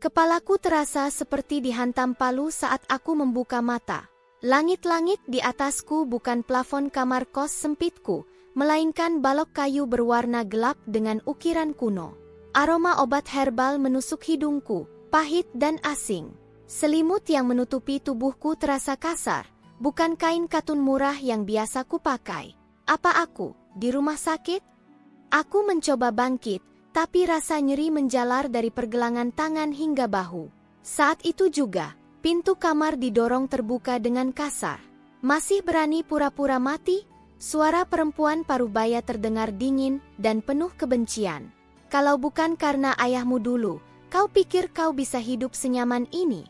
Kepalaku terasa seperti dihantam palu saat aku membuka mata. Langit-langit di atasku bukan plafon kamar kos sempitku, melainkan balok kayu berwarna gelap dengan ukiran kuno. Aroma obat herbal menusuk hidungku, pahit dan asing. Selimut yang menutupi tubuhku terasa kasar, bukan kain katun murah yang biasa kupakai. Apa aku di rumah sakit? Aku mencoba bangkit, tapi rasa nyeri menjalar dari pergelangan tangan hingga bahu. Saat itu juga, pintu kamar didorong terbuka dengan kasar. Masih berani pura-pura mati? Suara perempuan parubaya terdengar dingin dan penuh kebencian. Kalau bukan karena ayahmu dulu, kau pikir kau bisa hidup senyaman ini?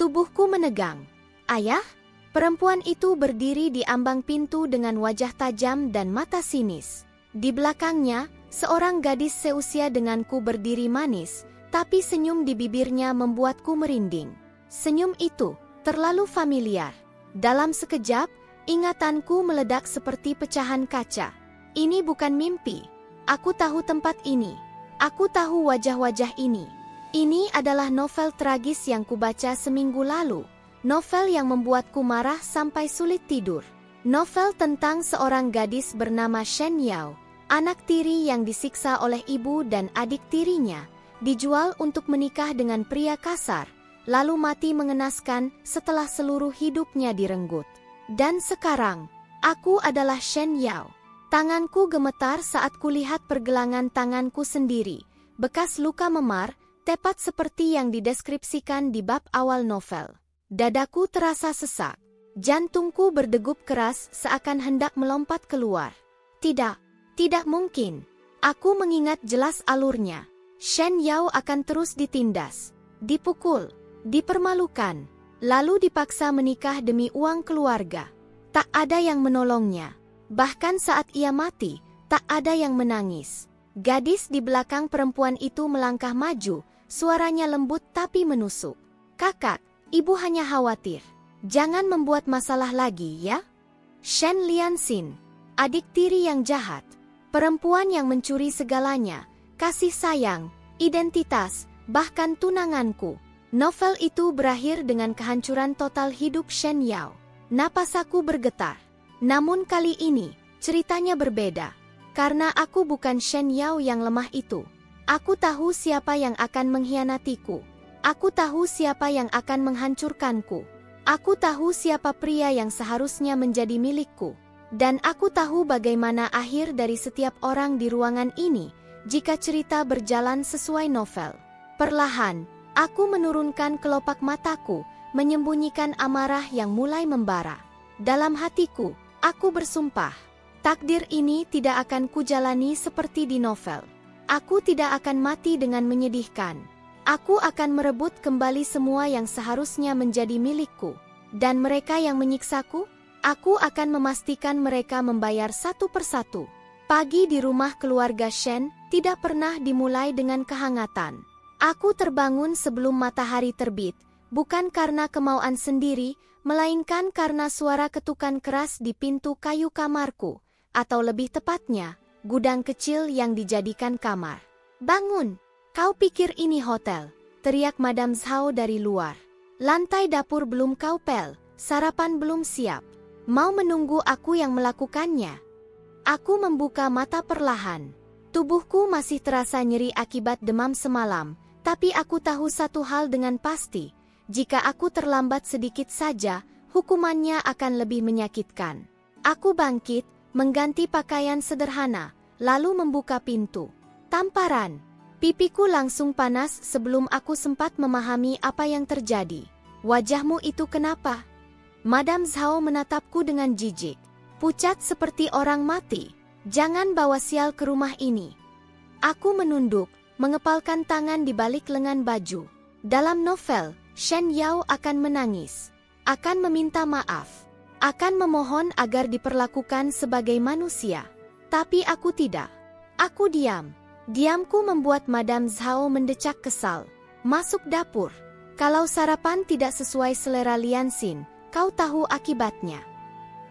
Tubuhku menegang. Ayah? Perempuan itu berdiri di ambang pintu dengan wajah tajam dan mata sinis. Di belakangnya, seorang gadis seusia denganku berdiri manis, tapi senyum di bibirnya membuatku merinding. Senyum itu terlalu familiar. Dalam sekejap, ingatanku meledak seperti pecahan kaca. Ini bukan mimpi. Aku tahu tempat ini. Aku tahu wajah-wajah ini. Ini adalah novel tragis yang kubaca seminggu lalu. Novel yang membuatku marah sampai sulit tidur. Novel tentang seorang gadis bernama Shen Yao, anak tiri yang disiksa oleh ibu dan adik tirinya, dijual untuk menikah dengan pria kasar, lalu mati mengenaskan setelah seluruh hidupnya direnggut. Dan sekarang, aku adalah Shen Yao. Tanganku gemetar saat kulihat pergelangan tanganku sendiri, bekas luka memar, tepat seperti yang dideskripsikan di bab awal novel. Dadaku terasa sesak. Jantungku berdegup keras seakan hendak melompat keluar. Tidak mungkin. Aku mengingat jelas alurnya. Shen Yao akan terus ditindas, dipukul, dipermalukan, lalu dipaksa menikah demi uang keluarga. Tak ada yang menolongnya. Bahkan saat ia mati, tak ada yang menangis. Gadis di belakang perempuan itu melangkah maju, suaranya lembut tapi menusuk. Kakak, ibu hanya khawatir. Jangan membuat masalah lagi ya. Shen Lianxin, adik tiri yang jahat. Perempuan yang mencuri segalanya, kasih sayang, identitas, bahkan tunanganku. Novel itu berakhir dengan kehancuran total hidup Shen Yao. Napasaku bergetar. Namun kali ini, ceritanya berbeda. Karena aku bukan Shen Yao yang lemah itu. Aku tahu siapa yang akan mengkhianatiku. Aku tahu siapa yang akan menghancurkanku. Aku tahu siapa pria yang seharusnya menjadi milikku. Dan aku tahu bagaimana akhir dari setiap orang di ruangan ini, jika cerita berjalan sesuai novel. Perlahan, aku menurunkan kelopak mataku, menyembunyikan amarah yang mulai membara. Dalam hatiku, aku bersumpah, takdir ini tidak akan kujalani seperti di novel. Aku tidak akan mati dengan menyedihkan. Aku akan merebut kembali semua yang seharusnya menjadi milikku. Dan mereka yang menyiksaku, aku akan memastikan mereka membayar satu persatu. Pagi di rumah keluarga Shen tidak pernah dimulai dengan kehangatan. Aku terbangun sebelum matahari terbit, bukan karena kemauan sendiri, melainkan karena suara ketukan keras di pintu kayu kamarku, atau lebih tepatnya, gudang kecil yang dijadikan kamar. Bangun! Kau pikir ini hotel? Teriak Madame Zhao dari luar. Lantai dapur belum kau pel, sarapan belum siap. Mau menunggu aku yang melakukannya? Aku membuka mata perlahan. Tubuhku masih terasa nyeri akibat demam semalam, tapi aku tahu satu hal dengan pasti. Jika aku terlambat sedikit saja, hukumannya akan lebih menyakitkan. Aku bangkit, mengganti pakaian sederhana, lalu membuka pintu. Tamparan. Pipiku langsung panas sebelum aku sempat memahami apa yang terjadi. Wajahmu itu kenapa? Madame Zhao menatapku dengan jijik. Pucat seperti orang mati. Jangan bawa sial ke rumah ini. Aku menunduk, mengepalkan tangan di balik lengan baju. Dalam novel, Shen Yao akan menangis, akan meminta maaf, akan memohon agar diperlakukan sebagai manusia. Tapi aku tidak. Aku diam. Diamku membuat Madame Zhao mendecak kesal. Masuk dapur. Kalau sarapan tidak sesuai selera Lianxin, kau tahu akibatnya.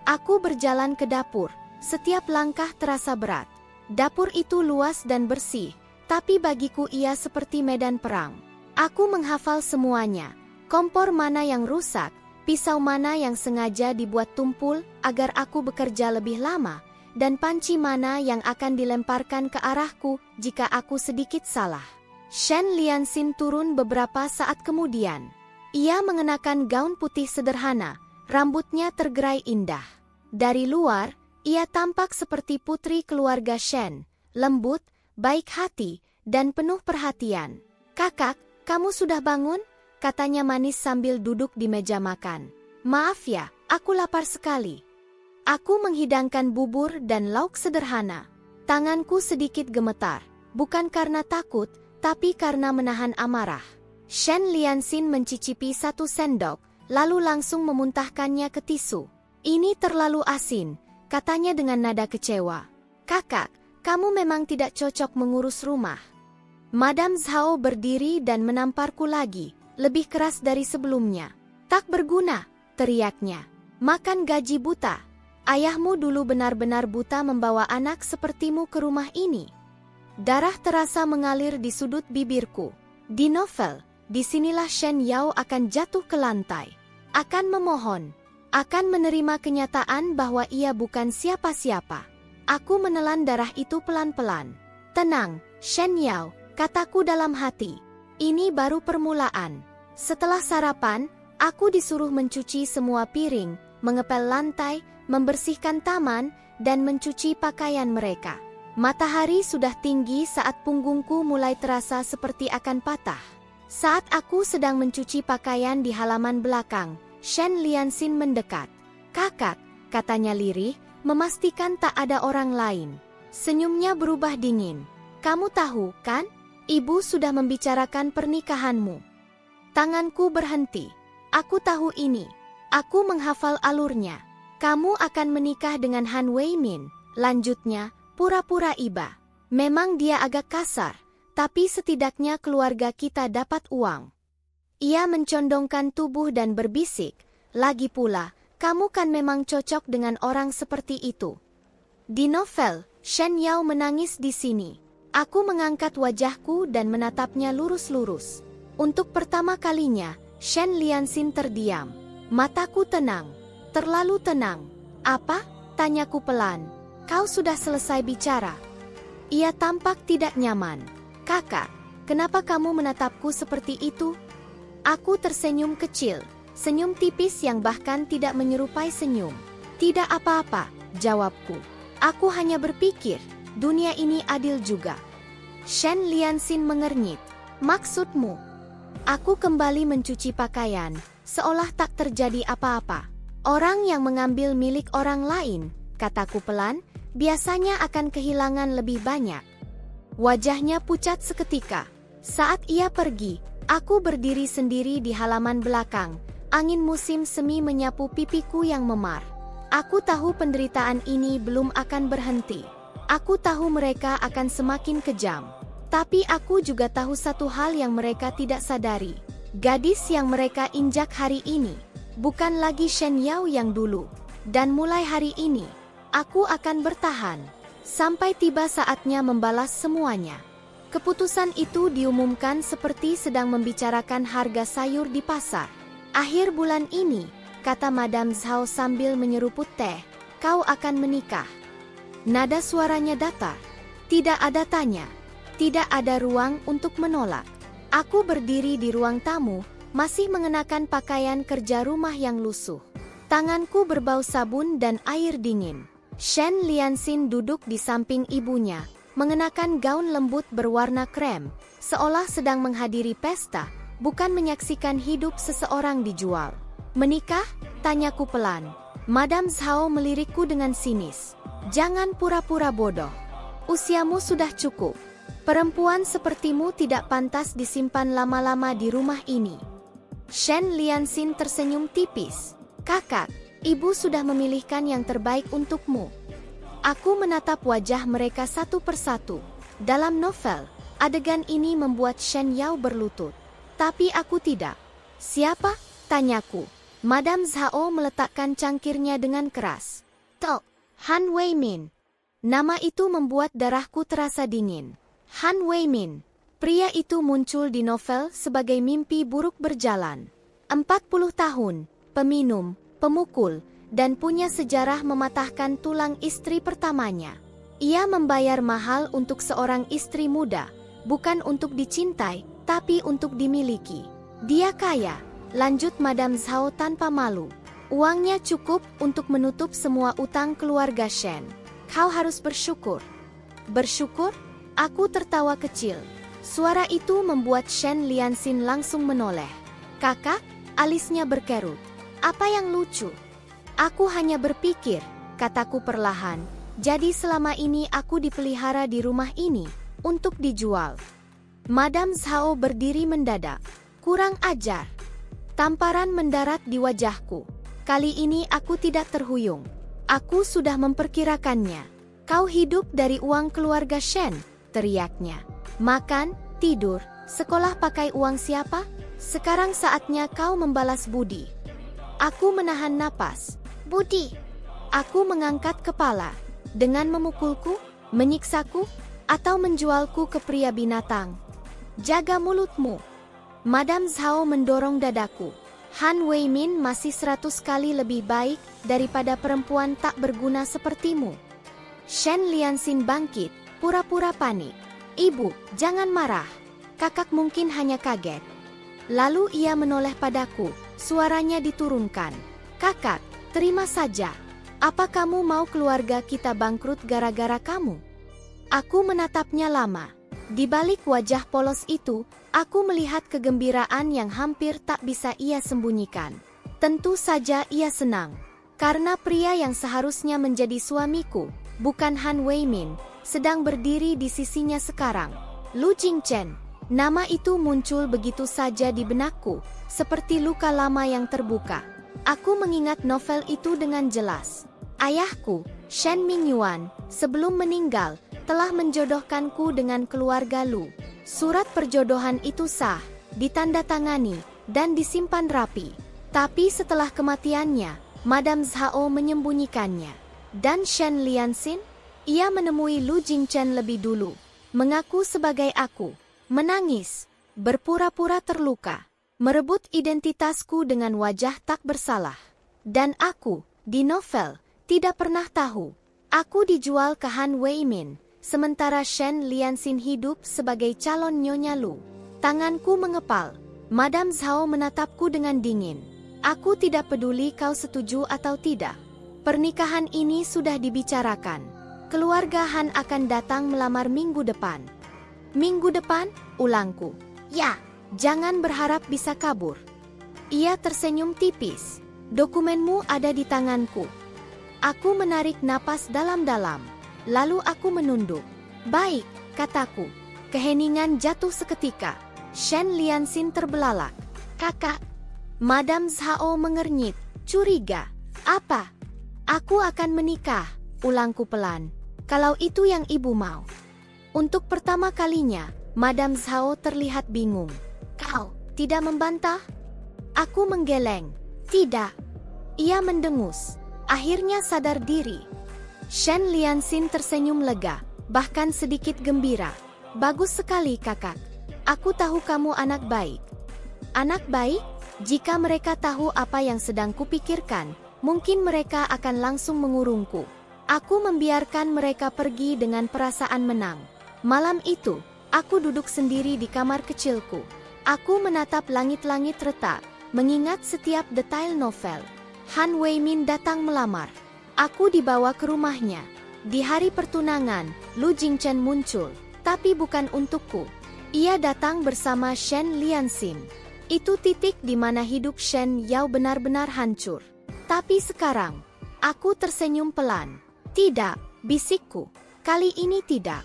Aku berjalan ke dapur. Setiap langkah terasa berat. Dapur itu luas dan bersih, tapi bagiku ia seperti medan perang. Aku menghafal semuanya. Kompor mana yang rusak, pisau mana yang sengaja dibuat tumpul agar aku bekerja lebih lama, dan panci mana yang akan dilemparkan ke arahku jika aku sedikit salah. Shen Lianxin turun beberapa saat kemudian. Ia mengenakan gaun putih sederhana, rambutnya tergerai indah. Dari luar, ia tampak seperti putri keluarga Shen, lembut, baik hati, dan penuh perhatian. "Kakak, kamu sudah bangun?" katanya manis sambil duduk di meja makan. "Maaf ya, aku lapar sekali." Aku menghidangkan bubur dan lauk sederhana. Tanganku sedikit gemetar, bukan karena takut, tapi karena menahan amarah. Shen Lianxin mencicipi satu sendok, lalu langsung memuntahkannya ke tisu. "Ini terlalu asin," katanya dengan nada kecewa. "Kakak, kamu memang tidak cocok mengurus rumah." Madam Zhao berdiri dan menamparku lagi, lebih keras dari sebelumnya. "Tak berguna," teriaknya. "Makan gaji buta. Ayahmu dulu benar-benar buta membawa anak sepertimu ke rumah ini." Darah terasa mengalir di sudut bibirku. Di novel, disinilah Shen Yao akan jatuh ke lantai. Akan memohon. Akan menerima kenyataan bahwa ia bukan siapa-siapa. Aku menelan darah itu pelan-pelan. "Tenang, Shen Yao," kataku dalam hati. "Ini baru permulaan." Setelah sarapan, aku disuruh mencuci semua piring, mengepel lantai, membersihkan taman, dan mencuci pakaian mereka. Matahari sudah tinggi saat punggungku mulai terasa seperti akan patah. Saat aku sedang mencuci pakaian di halaman belakang, Shen Lianxin mendekat. "Kakak," katanya lirih, memastikan tak ada orang lain. Senyumnya berubah dingin. "Kamu tahu, kan? Ibu sudah membicarakan pernikahanmu." Tanganku berhenti. Aku tahu ini. Aku menghafal alurnya. "Kamu akan menikah dengan Han Weimin," lanjutnya, pura-pura iba. "Memang dia agak kasar, tapi setidaknya keluarga kita dapat uang." Ia mencondongkan tubuh dan berbisik, "Lagi pula, kamu kan memang cocok dengan orang seperti itu." Di novel, Shen Yao menangis di sini. Aku mengangkat wajahku dan menatapnya lurus-lurus. Untuk pertama kalinya, Shen Lianxin terdiam. Mataku tenang, terlalu tenang. "Apa?" tanyaku pelan. "Kau sudah selesai bicara?" Ia tampak tidak nyaman. "Kakak, kenapa kamu menatapku seperti itu?" Aku tersenyum kecil, senyum tipis yang bahkan tidak menyerupai senyum. "Tidak apa-apa," jawabku. "Aku hanya berpikir, dunia ini adil juga." Shen Lianxin mengernyit. "Maksudmu?" Aku kembali mencuci pakaian, seolah tak terjadi apa-apa. "Orang yang mengambil milik orang lain," kataku pelan, "biasanya akan kehilangan lebih banyak." Wajahnya pucat seketika. Saat ia pergi, aku berdiri sendiri di halaman belakang. Angin musim semi menyapu pipiku yang memar. Aku tahu penderitaan ini belum akan berhenti. Aku tahu mereka akan semakin kejam. Tapi aku juga tahu satu hal yang mereka tidak sadari. Gadis yang mereka injak hari ini bukan lagi Shen Yao yang dulu. Dan mulai hari ini, aku akan bertahan sampai tiba saatnya membalas semuanya. Keputusan itu diumumkan seperti sedang membicarakan harga sayur di pasar. "Akhir bulan ini," kata Madam Zhao sambil menyeruput teh, "kau akan menikah." Nada suaranya datar. Tidak ada tanya. Tidak ada ruang untuk menolak. Aku berdiri di ruang tamu, masih mengenakan pakaian kerja rumah yang lusuh. Tanganku berbau sabun dan air dingin. Shen Lianxin duduk di samping ibunya, mengenakan gaun lembut berwarna krem, seolah sedang menghadiri pesta, bukan menyaksikan hidup seseorang dijual. "Menikah?" tanyaku pelan. Madam Zhao melirikku dengan sinis. "Jangan pura-pura bodoh. Usiamu sudah cukup. Perempuan sepertimu tidak pantas disimpan lama-lama di rumah ini." Shen Lianxin tersenyum tipis. "Kakak, ibu sudah memilihkan yang terbaik untukmu." Aku menatap wajah mereka satu persatu. Dalam novel, adegan ini membuat Shen Yao berlutut. Tapi aku tidak. "Siapa?" tanyaku. Madam Zhao meletakkan cangkirnya dengan keras. "Tok, Han Weimin." Nama itu membuat darahku terasa dingin. Han Weimin. Pria itu muncul di novel sebagai mimpi buruk berjalan. 40 tahun, peminum, pemukul, dan punya sejarah mematahkan tulang istri pertamanya. Ia membayar mahal untuk seorang istri muda, bukan untuk dicintai, tapi untuk dimiliki. Dia kaya, lanjut Madame Zhao tanpa malu. Uangnya cukup untuk menutup semua utang keluarga Shen. Kau harus bersyukur. Bersyukur? Aku tertawa kecil. Suara itu membuat Shen Lianxin langsung menoleh. Kakak, alisnya berkerut. Apa yang lucu? Aku hanya berpikir, kataku perlahan. Jadi selama ini aku dipelihara di rumah ini, untuk dijual. Madame Zhao berdiri mendadak. Kurang ajar. Tamparan mendarat di wajahku. Kali ini aku tidak terhuyung. Aku sudah memperkirakannya. Kau hidup dari uang keluarga Shen, teriaknya. Makan, tidur, sekolah pakai uang siapa? Sekarang saatnya kau membalas budi. Aku menahan napas. Budi. Aku mengangkat kepala. Dengan memukulku, menyiksaku, atau menjualku ke pria binatang. Jaga mulutmu. Madame Zhao mendorong dadaku. Han Weimin masih 100 kali lebih baik daripada perempuan tak berguna sepertimu. Shen Lianxin bangkit, pura-pura panik. Ibu, jangan marah. Kakak mungkin hanya kaget. Lalu ia menoleh padaku, suaranya diturunkan. Kakak, terima saja. Apa kamu mau keluarga kita bangkrut gara-gara kamu? Aku menatapnya lama. Di balik wajah polos itu, aku melihat kegembiraan yang hampir tak bisa ia sembunyikan. Tentu saja ia senang. Karena pria yang seharusnya menjadi suamiku, bukan Han Weimin, sedang berdiri di sisinya sekarang. Lu Jingchen. Nama itu muncul begitu saja di benakku, seperti luka lama yang terbuka. Aku mengingat novel itu dengan jelas. Ayahku, Shen Mingyuan, sebelum meninggal, telah menjodohkanku dengan keluarga Lu. Surat perjodohan itu sah, ditandatangani, dan disimpan rapi. Tapi setelah kematiannya, Madame Zhao menyembunyikannya. Dan Shen Lianxin? Ia menemui Lu Jingchen lebih dulu, mengaku sebagai aku, menangis, berpura-pura terluka, merebut identitasku dengan wajah tak bersalah. Dan aku, di novel, tidak pernah tahu. Aku dijual ke Han Weimin, sementara Shen Lianxin hidup sebagai calon Nyonya Lu. Tanganku mengepal. Madame Zhao menatapku dengan dingin. Aku tidak peduli kau setuju atau tidak. Pernikahan ini sudah dibicarakan. Keluarga Han akan datang melamar minggu depan. Minggu depan? Ulangku. Ya, jangan berharap bisa kabur. Ia tersenyum tipis. Dokumenmu ada di tanganku. Aku menarik napas dalam-dalam. Lalu aku menunduk. Baik, kataku. Keheningan jatuh seketika. Shen Lianxin terbelalak. Kakak. Madame Zhao mengernyit, curiga. Apa? Aku akan menikah, ulangku pelan. Kalau itu yang ibu mau. Untuk pertama kalinya, Madame Zhao terlihat bingung. Kau tidak membantah? Aku menggeleng. Tidak. Ia mendengus. Akhirnya sadar diri. Shen Lianxin tersenyum lega, bahkan sedikit gembira. Bagus sekali kakak. Aku tahu kamu anak baik. Anak baik? Jika mereka tahu apa yang sedang kupikirkan, mungkin mereka akan langsung mengurungku. Aku membiarkan mereka pergi dengan perasaan menang. Malam itu, aku duduk sendiri di kamar kecilku. Aku menatap langit-langit retak, mengingat setiap detail novel. Han Weimin datang melamar. Aku dibawa ke rumahnya. Di hari pertunangan, Lu Jingchen muncul, tapi bukan untukku. Ia datang bersama Shen Lianxin. Itu titik di mana hidup Shen Yao benar-benar hancur. Tapi sekarang, aku tersenyum pelan. Tidak, bisikku. Kali ini tidak.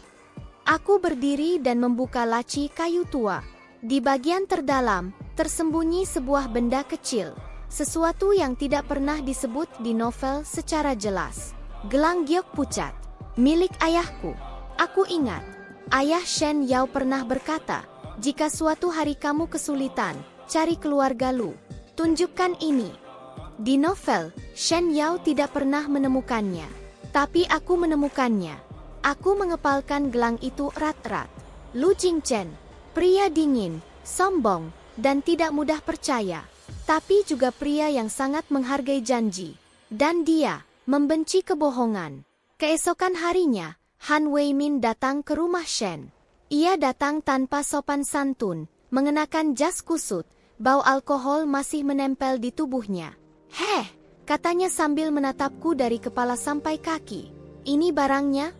Aku berdiri dan membuka laci kayu tua. Di bagian terdalam, tersembunyi sebuah benda kecil. Sesuatu yang tidak pernah disebut di novel secara jelas. Gelang giok pucat. Milik ayahku. Aku ingat. Ayah Shen Yao pernah berkata, jika suatu hari kamu kesulitan, cari keluarga Lu. Tunjukkan ini. Di novel, Shen Yao tidak pernah menemukannya. Tapi aku menemukannya. Aku mengepalkan gelang itu erat-erat. Lu Jingchen. Pria dingin, sombong, dan tidak mudah percaya. Tapi juga pria yang sangat menghargai janji. Dan dia membenci kebohongan. Keesokan harinya, Han Weimin datang ke rumah Shen. Ia datang tanpa sopan santun, mengenakan jas kusut, bau alkohol masih menempel di tubuhnya. "Heh," katanya sambil menatapku dari kepala sampai kaki. "Ini barangnya?"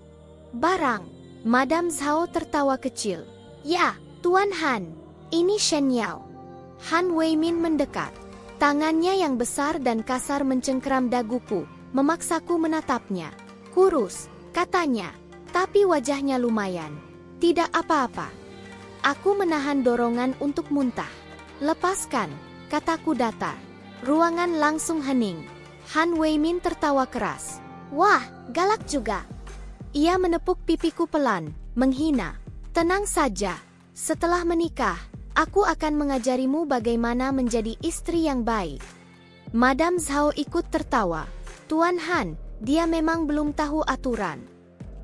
"Barang." Madam Zhao tertawa kecil. "Ya, Tuan Han. Ini Shen Yao." Han Weimin mendekat. Tangannya yang besar dan kasar mencengkeram daguku, memaksaku menatapnya. "Kurus," katanya, "tapi wajahnya lumayan. Tidak apa-apa." Aku menahan dorongan untuk muntah. "Lepaskan," kataku datar. Ruangan langsung hening. Han Weimin tertawa keras. "Wah, galak juga." Ia menepuk pipiku pelan, menghina. "Tenang saja. Setelah menikah, aku akan mengajarimu bagaimana menjadi istri yang baik." Madam Zhao ikut tertawa. "Tuan Han, dia memang belum tahu aturan."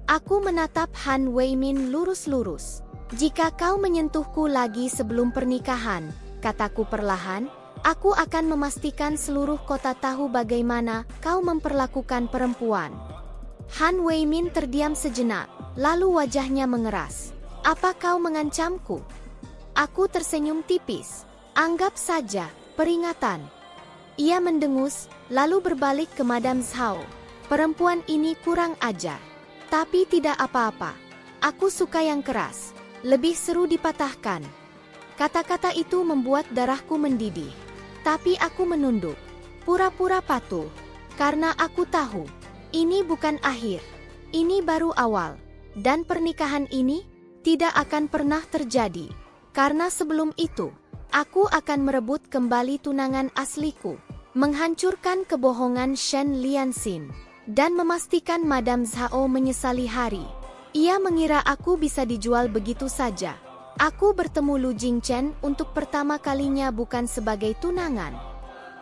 Aku menatap Han Weimin lurus-lurus. "Jika kau menyentuhku lagi sebelum pernikahan," kataku perlahan, "aku akan memastikan seluruh kota tahu bagaimana kau memperlakukan perempuan." Han Weimin terdiam sejenak, lalu wajahnya mengeras. "Apa kau mengancamku?" Aku tersenyum tipis. "Anggap saja, peringatan." Ia mendengus, lalu berbalik ke Madam Zhao. "Perempuan ini kurang ajar. Tapi tidak apa-apa. Aku suka yang keras. Lebih seru dipatahkan." Kata-kata itu membuat darahku mendidih. Tapi aku menunduk. Pura-pura patuh. Karena aku tahu, ini bukan akhir. Ini baru awal. Dan pernikahan ini tidak akan pernah terjadi. Karena sebelum itu, aku akan merebut kembali tunangan asliku, menghancurkan kebohongan Shen Lianxin, dan memastikan Madam Zhao menyesali hari. Ia mengira aku bisa dijual begitu saja. Aku bertemu Lu Jingchen untuk pertama kalinya bukan sebagai tunangan,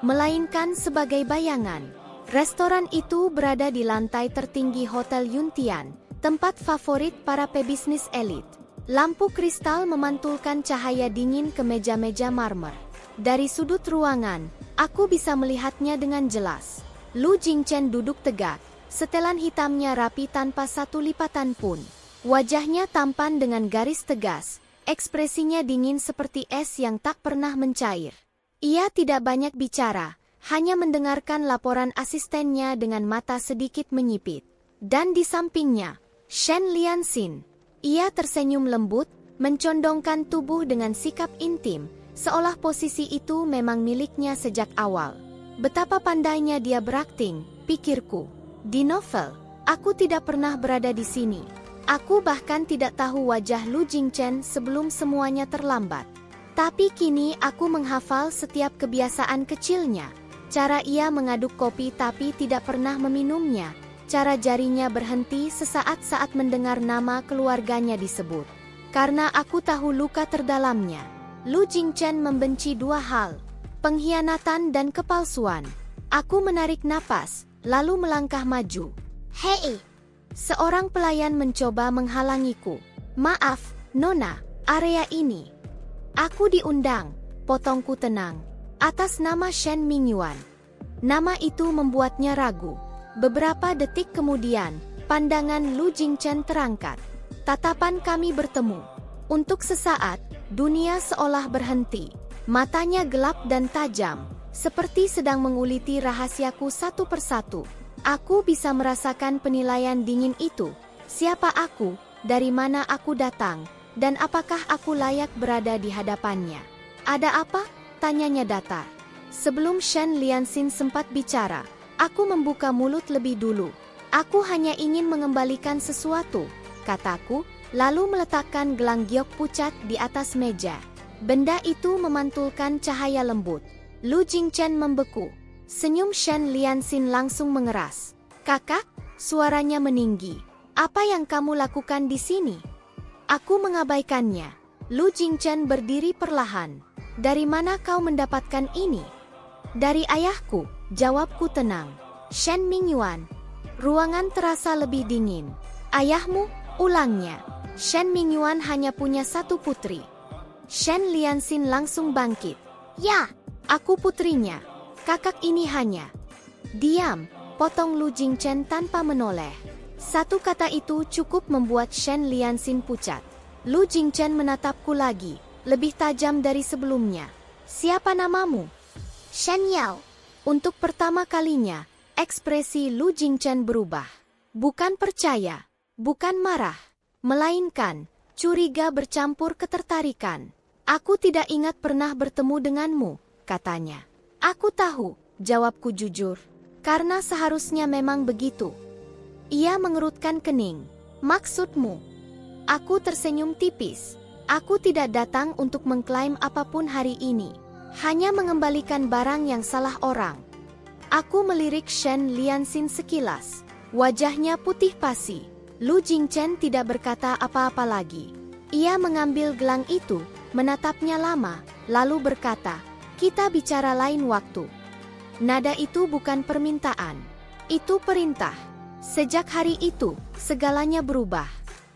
melainkan sebagai bayangan. Restoran itu berada di lantai tertinggi Hotel Yuntian, tempat favorit para pebisnis elit. Lampu kristal memantulkan cahaya dingin ke meja-meja marmer. Dari sudut ruangan, aku bisa melihatnya dengan jelas. Lu Jingchen duduk tegak, setelan hitamnya rapi tanpa satu lipatan pun. Wajahnya tampan dengan garis tegas, ekspresinya dingin seperti es yang tak pernah mencair. Ia tidak banyak bicara, hanya mendengarkan laporan asistennya dengan mata sedikit menyipit. Dan di sampingnya, Shen Lianxin. Ia tersenyum lembut, mencondongkan tubuh dengan sikap intim, seolah posisi itu memang miliknya sejak awal. Betapa pandainya dia berakting, pikirku. Di novel, aku tidak pernah berada di sini. Aku bahkan tidak tahu wajah Lu Jingchen sebelum semuanya terlambat. Tapi kini aku menghafal setiap kebiasaan kecilnya. Cara ia mengaduk kopi tapi tidak pernah meminumnya. Cara jarinya berhenti sesaat saat mendengar nama keluarganya disebut. Karena aku tahu luka terdalamnya. Lu Jingchen membenci dua hal, pengkhianatan dan kepalsuan. Aku menarik napas, lalu melangkah maju. "Hei!" Seorang pelayan mencoba menghalangiku. "Maaf, Nona, area ini." "Aku diundang," potongku tenang. "Atas nama Shen Mingyuan." Nama itu membuatnya ragu. Beberapa detik kemudian, pandangan Lu Jingchen terangkat. Tatapan kami bertemu. Untuk sesaat, dunia seolah berhenti. Matanya gelap dan tajam, seperti sedang menguliti rahasiaku satu persatu. Aku bisa merasakan penilaian dingin itu. Siapa aku, dari mana aku datang, dan apakah aku layak berada di hadapannya? "Ada apa?" tanyanya datar. Sebelum Shen Lianxin sempat bicara, aku membuka mulut lebih dulu. "Aku hanya ingin mengembalikan sesuatu," kataku, lalu meletakkan gelang giok pucat di atas meja. Benda itu memantulkan cahaya lembut. Lu Jingchen membeku. Senyum Shen Lianxin langsung mengeras. "Kakak," suaranya meninggi. "Apa yang kamu lakukan di sini?" Aku mengabaikannya. Lu Jingchen berdiri perlahan. "Dari mana kau mendapatkan ini?" "Dari ayahku," jawabku tenang. "Shen Mingyuan." Ruangan terasa lebih dingin. "Ayahmu?" ulangnya. "Shen Mingyuan hanya punya satu putri. Shen Lianxin langsung bangkit. Ya, aku putrinya. Kakak ini hanya... Diam, potong Lu Jingchen tanpa menoleh. Satu kata itu cukup membuat Shen Lianxin pucat. Lu Jingchen menatapku lagi, lebih tajam dari sebelumnya. Siapa namamu? Shen Yao. Untuk pertama kalinya, ekspresi Lu Jingchen berubah. Bukan percaya, bukan marah, melainkan curiga bercampur ketertarikan. Aku tidak ingat pernah bertemu denganmu, katanya. Aku tahu, jawabku jujur. Karena seharusnya memang begitu. Ia mengerutkan kening. Maksudmu? Aku tersenyum tipis. Aku tidak datang untuk mengklaim apapun hari ini. Hanya mengembalikan barang yang salah orang. Aku melirik Shen Lianxin sekilas. Wajahnya putih pasi. Lu Jingchen tidak berkata apa-apa lagi. Ia mengambil gelang itu, menatapnya lama, lalu berkata, "Kita bicara lain waktu." Nada itu bukan permintaan. Itu perintah. Sejak hari itu, segalanya berubah.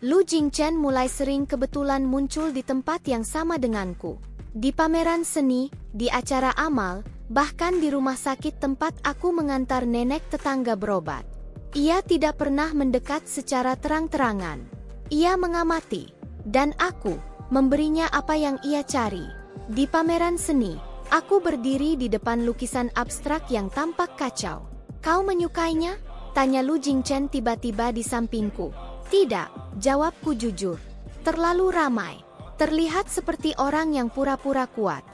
Lu Jingchen mulai sering kebetulan muncul di tempat yang sama denganku. Di pameran seni, di acara amal, bahkan di rumah sakit tempat aku mengantar nenek tetangga berobat. Ia tidak pernah mendekat secara terang-terangan. Ia mengamati, dan aku memberinya apa yang ia cari. Di pameran seni, aku berdiri di depan lukisan abstrak yang tampak kacau. "Kau menyukainya?" tanya Lu Jingchen tiba-tiba di sampingku. "Tidak," jawabku jujur. "Terlalu ramai. Terlihat seperti orang yang pura-pura kuat."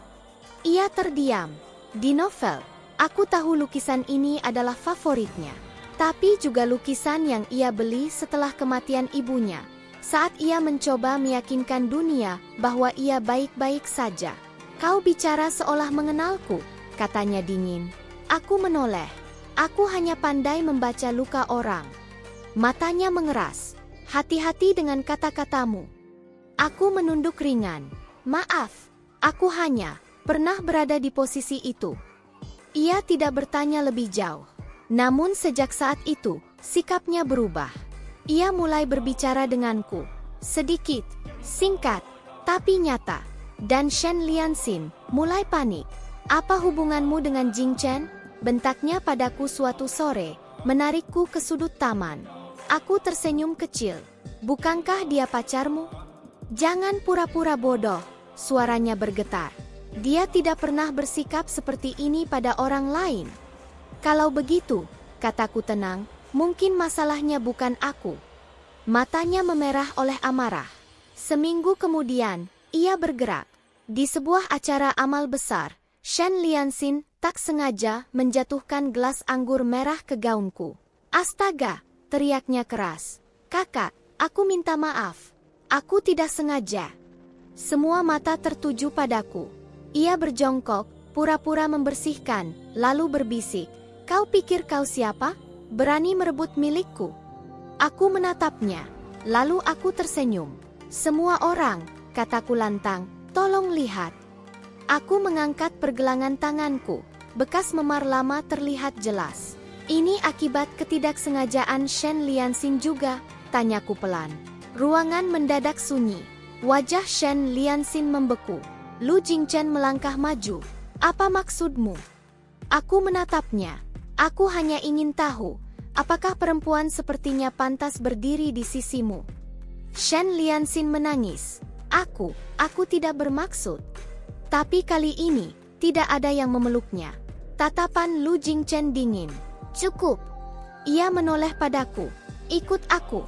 Ia terdiam. Di novel, aku tahu lukisan ini adalah favoritnya. Tapi juga lukisan yang ia beli setelah kematian ibunya. Saat ia mencoba meyakinkan dunia bahwa ia baik-baik saja. "Kau bicara seolah mengenalku," katanya dingin. Aku menoleh. Aku hanya pandai membaca luka orang. Matanya mengeras. "Hati-hati dengan kata-katamu." Aku menunduk ringan. "Maaf, aku hanya pernah berada di posisi itu." Ia tidak bertanya lebih jauh. Namun sejak saat itu, sikapnya berubah. Ia mulai berbicara denganku. Sedikit, singkat, tapi nyata. Dan Shen Lianxin mulai panik. "Apa hubunganmu dengan Jingchen?" bentaknya padaku suatu sore, menarikku ke sudut taman. Aku tersenyum kecil. "Bukankah dia pacarmu?" "Jangan pura-pura bodoh," suaranya bergetar. "Dia tidak pernah bersikap seperti ini pada orang lain." "Kalau begitu," kataku tenang, "mungkin masalahnya bukan aku." Matanya memerah oleh amarah. Seminggu kemudian, ia bergerak. Di sebuah acara amal besar, Shen Lianxin tak sengaja menjatuhkan gelas anggur merah ke gaunku. "Astaga!" teriaknya keras. "Kakak, aku minta maaf. Aku tidak sengaja." Semua mata tertuju padaku. Ia berjongkok, pura-pura membersihkan, lalu berbisik, "Kau pikir kau siapa? Berani merebut milikku?" Aku menatapnya, lalu aku tersenyum. "Semua orang," kataku lantang, "tolong lihat." Aku mengangkat pergelangan tanganku. Bekas memar lama terlihat jelas. "Ini akibat ketidaksengajaan Shen Lianxin juga?" tanyaku pelan. Ruangan mendadak sunyi. Wajah Shen Lianxin membeku. Lu Jingchen melangkah maju. "Apa maksudmu?" Aku menatapnya. "Aku hanya ingin tahu, apakah perempuan sepertinya pantas berdiri di sisimu?" Shen Lianxin menangis. Aku tidak bermaksud." Tapi kali ini, tidak ada yang memeluknya. Tatapan Lu Jingchen dingin. "Cukup." Ia menoleh padaku. "Ikut aku."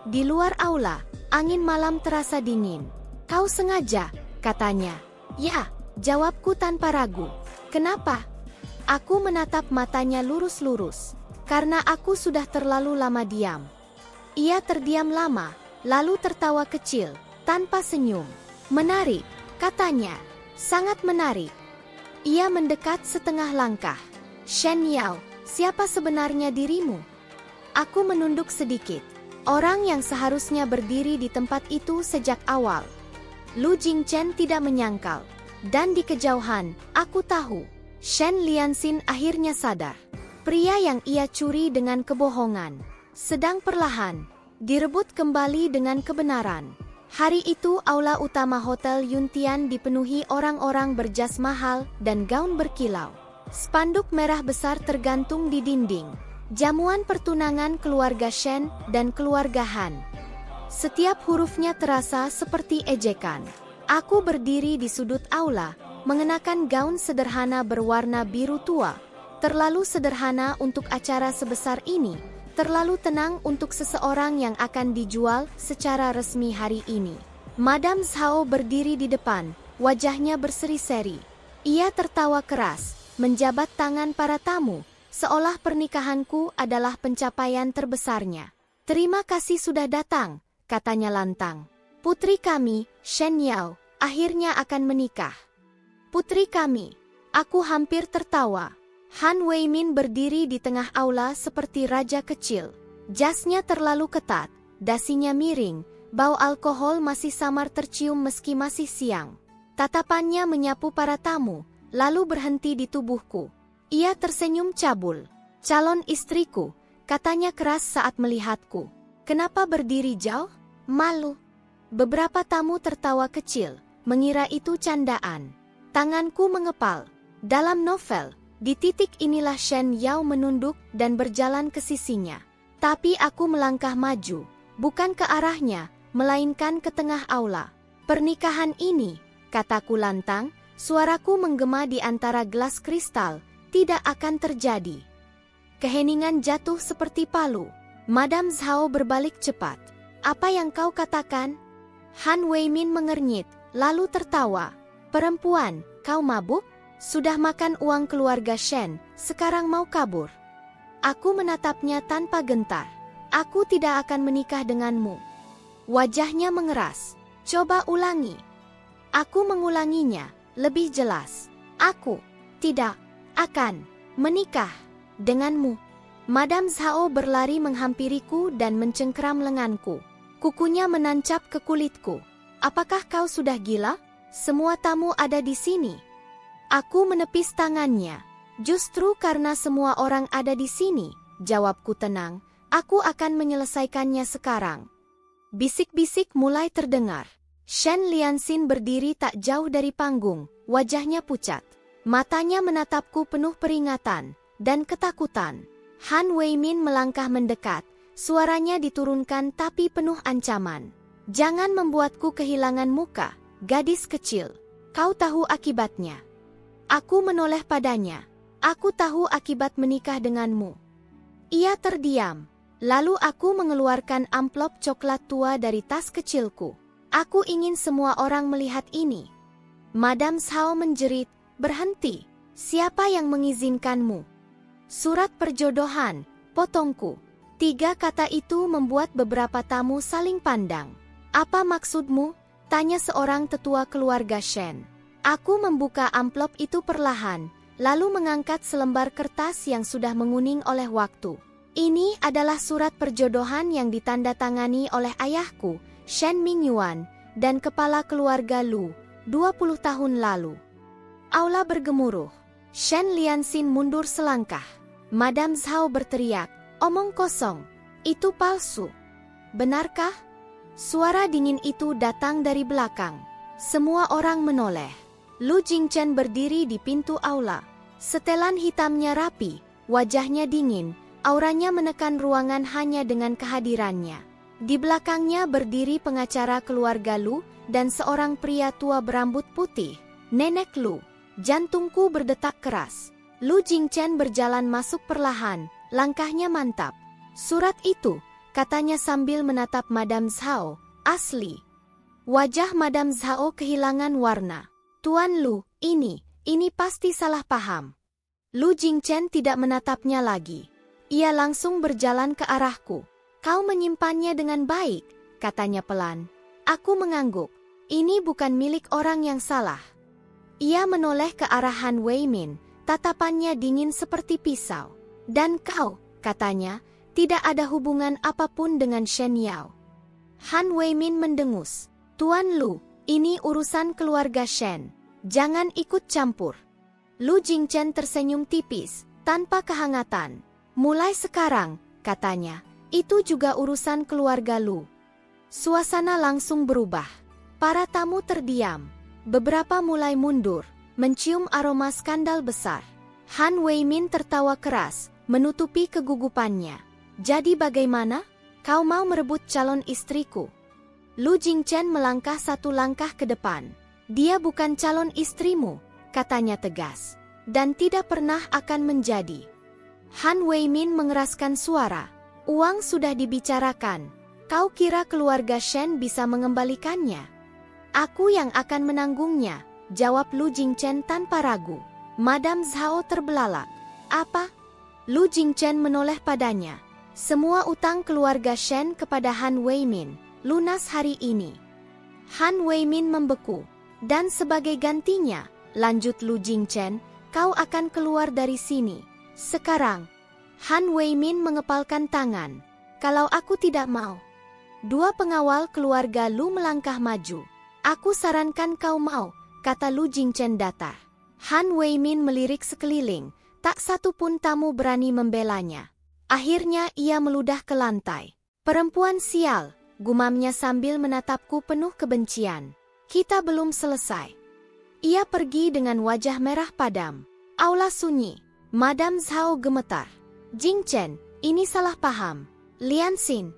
Di luar aula, angin malam terasa dingin. "Kau sengaja?" katanya. "Ya," jawabku tanpa ragu. "Kenapa?" Aku menatap matanya lurus-lurus. "Karena aku sudah terlalu lama diam." Ia terdiam lama, lalu tertawa kecil, tanpa senyum. "Menarik," katanya. "Sangat menarik." Ia mendekat setengah langkah. "Shen Yao, siapa sebenarnya dirimu?" Aku menunduk sedikit. Orang yang seharusnya berdiri di tempat itu sejak awal. Lu Jingchen tidak menyangkal. Dan di kejauhan, aku tahu. Shen Lianxin akhirnya sadar. Pria yang ia curi dengan kebohongan sedang perlahan direbut kembali dengan kebenaran. Hari itu aula utama Hotel Yuntian dipenuhi orang-orang berjas mahal dan gaun berkilau. Spanduk merah besar tergantung di dinding. Jamuan pertunangan keluarga Shen dan keluarga Han. Setiap hurufnya terasa seperti ejekan. Aku berdiri di sudut aula, mengenakan gaun sederhana berwarna biru tua. Terlalu sederhana untuk acara sebesar ini, terlalu tenang untuk seseorang yang akan dijual secara resmi hari ini. Madam Zhao berdiri di depan, wajahnya berseri-seri. Ia tertawa keras, menjabat tangan para tamu, seolah pernikahanku adalah pencapaian terbesarnya. "Terima kasih sudah datang," katanya lantang. "Putri kami, Shen Yao, akhirnya akan menikah." "Putri kami." Aku hampir tertawa. Han Weimin berdiri di tengah aula seperti raja kecil. Jasnya terlalu ketat, dasinya miring, bau alkohol masih samar tercium meski masih siang. Tatapannya menyapu para tamu, lalu berhenti di tubuhku. Ia tersenyum cabul. "Calon istriku," katanya keras saat melihatku. "Kenapa berdiri jauh?" "Malu." Beberapa tamu tertawa kecil, mengira itu candaan. Tanganku mengepal. Dalam novel, di titik inilah Shen Yao menunduk dan berjalan ke sisinya. Tapi aku melangkah maju, bukan ke arahnya, melainkan ke tengah aula. "Pernikahan ini," kataku lantang, suaraku menggema di antara gelas kristal, "tidak akan terjadi." Keheningan jatuh seperti palu. Madam Zhao berbalik cepat. "Apa yang kau katakan?" Han Weimin mengernyit, lalu tertawa. "Perempuan, kau mabuk? Sudah makan uang keluarga Shen, sekarang mau kabur?" Aku menatapnya tanpa gentar. "Aku tidak akan menikah denganmu." Wajahnya mengeras. "Coba ulangi." Aku mengulanginya, lebih jelas. "Aku tidak akan menikah denganmu." Madam Zhao berlari menghampiriku dan mencengkeram lenganku. Kukunya menancap ke kulitku. "Apakah kau sudah gila? Semua tamu ada di sini." Aku menepis tangannya. "Justru karena semua orang ada di sini," jawabku tenang, "aku akan menyelesaikannya sekarang." Bisik-bisik mulai terdengar. Shen Lianxin berdiri tak jauh dari panggung, wajahnya pucat. Matanya menatapku penuh peringatan dan ketakutan. Han Weimin melangkah mendekat, suaranya diturunkan tapi penuh ancaman. "Jangan membuatku kehilangan muka, gadis kecil. Kau tahu akibatnya." Aku menoleh padanya. "Aku tahu akibat menikah denganmu." Ia terdiam. Lalu aku mengeluarkan amplop coklat tua dari tas kecilku. "Aku ingin semua orang melihat ini." Madam Zhao menjerit, "Berhenti. Siapa yang mengizinkanmu?" "Surat perjodohan," potongku. 3 kata itu membuat beberapa tamu saling pandang. "Apa maksudmu?" tanya seorang tetua keluarga Shen. Aku membuka amplop itu perlahan, lalu mengangkat selembar kertas yang sudah menguning oleh waktu. Ini adalah surat perjodohan yang ditandatangani oleh ayahku, Shen Mingyuan, dan kepala keluarga Lu, 20 tahun lalu. Aula bergemuruh. Shen Lianxin mundur selangkah. Madam Zhao berteriak, "Omong kosong. Itu palsu." "Benarkah?" Suara dingin itu datang dari belakang. Semua orang menoleh. Lu Jingchen berdiri di pintu aula. Setelan hitamnya rapi, wajahnya dingin, auranya menekan ruangan hanya dengan kehadirannya. Di belakangnya berdiri pengacara keluarga Lu dan seorang pria tua berambut putih, Nenek Lu. Jantungku berdetak keras. Lu Jingchen berjalan masuk perlahan, langkahnya mantap. "Surat itu," katanya sambil menatap Madam Zhao, "asli." Wajah Madam Zhao kehilangan warna. "Tuan Lu, ini pasti salah paham." Lu Jingchen tidak menatapnya lagi. Ia langsung berjalan ke arahku. "Kau menyimpannya dengan baik," katanya pelan. Aku mengangguk. "Ini bukan milik orang yang salah." Ia menoleh ke arah Han Weimin, tatapannya dingin seperti pisau. "Dan kau," katanya, "tidak ada hubungan apapun dengan Shen Yao." Han Weimin mendengus. "Tuan Lu, ini urusan keluarga Shen. Jangan ikut campur." Lu Jingchen tersenyum tipis, tanpa kehangatan. "Mulai sekarang," katanya, "itu juga urusan keluarga Lu." Suasana langsung berubah. Para tamu terdiam. Beberapa mulai mundur, mencium aroma skandal besar. Han Weimin tertawa keras, menutupi kegugupannya. Jadi bagaimana? Kau mau merebut calon istriku? Lu Jingchen melangkah satu langkah ke depan. Dia bukan calon istrimu, katanya tegas. Dan tidak pernah akan menjadi. Han Weimin mengeraskan suara. Uang sudah dibicarakan. Kau kira keluarga Shen bisa mengembalikannya? Aku yang akan menanggungnya, jawab Lu Jingchen tanpa ragu. Madam Zhao terbelalak. Apa? Lu Jingchen menoleh padanya. Semua utang keluarga Shen kepada Han Weimin lunas hari ini. Han Weimin membeku. Dan sebagai gantinya, lanjut Lu Jingchen, kau akan keluar dari sini. Sekarang. Han Weimin mengepalkan tangan. Kalau aku tidak mau. Dua pengawal keluarga Lu melangkah maju. Aku sarankan kau mau, kata Lu Jingchen datar. Han Weimin melirik sekeliling, tak satu pun tamu berani membelanya. Akhirnya ia meludah ke lantai. Perempuan sial, gumamnya sambil menatapku penuh kebencian. Kita belum selesai. Ia pergi dengan wajah merah padam. Aula sunyi. Madam Zhao gemetar. Jingchen, ini salah paham. Lianxin.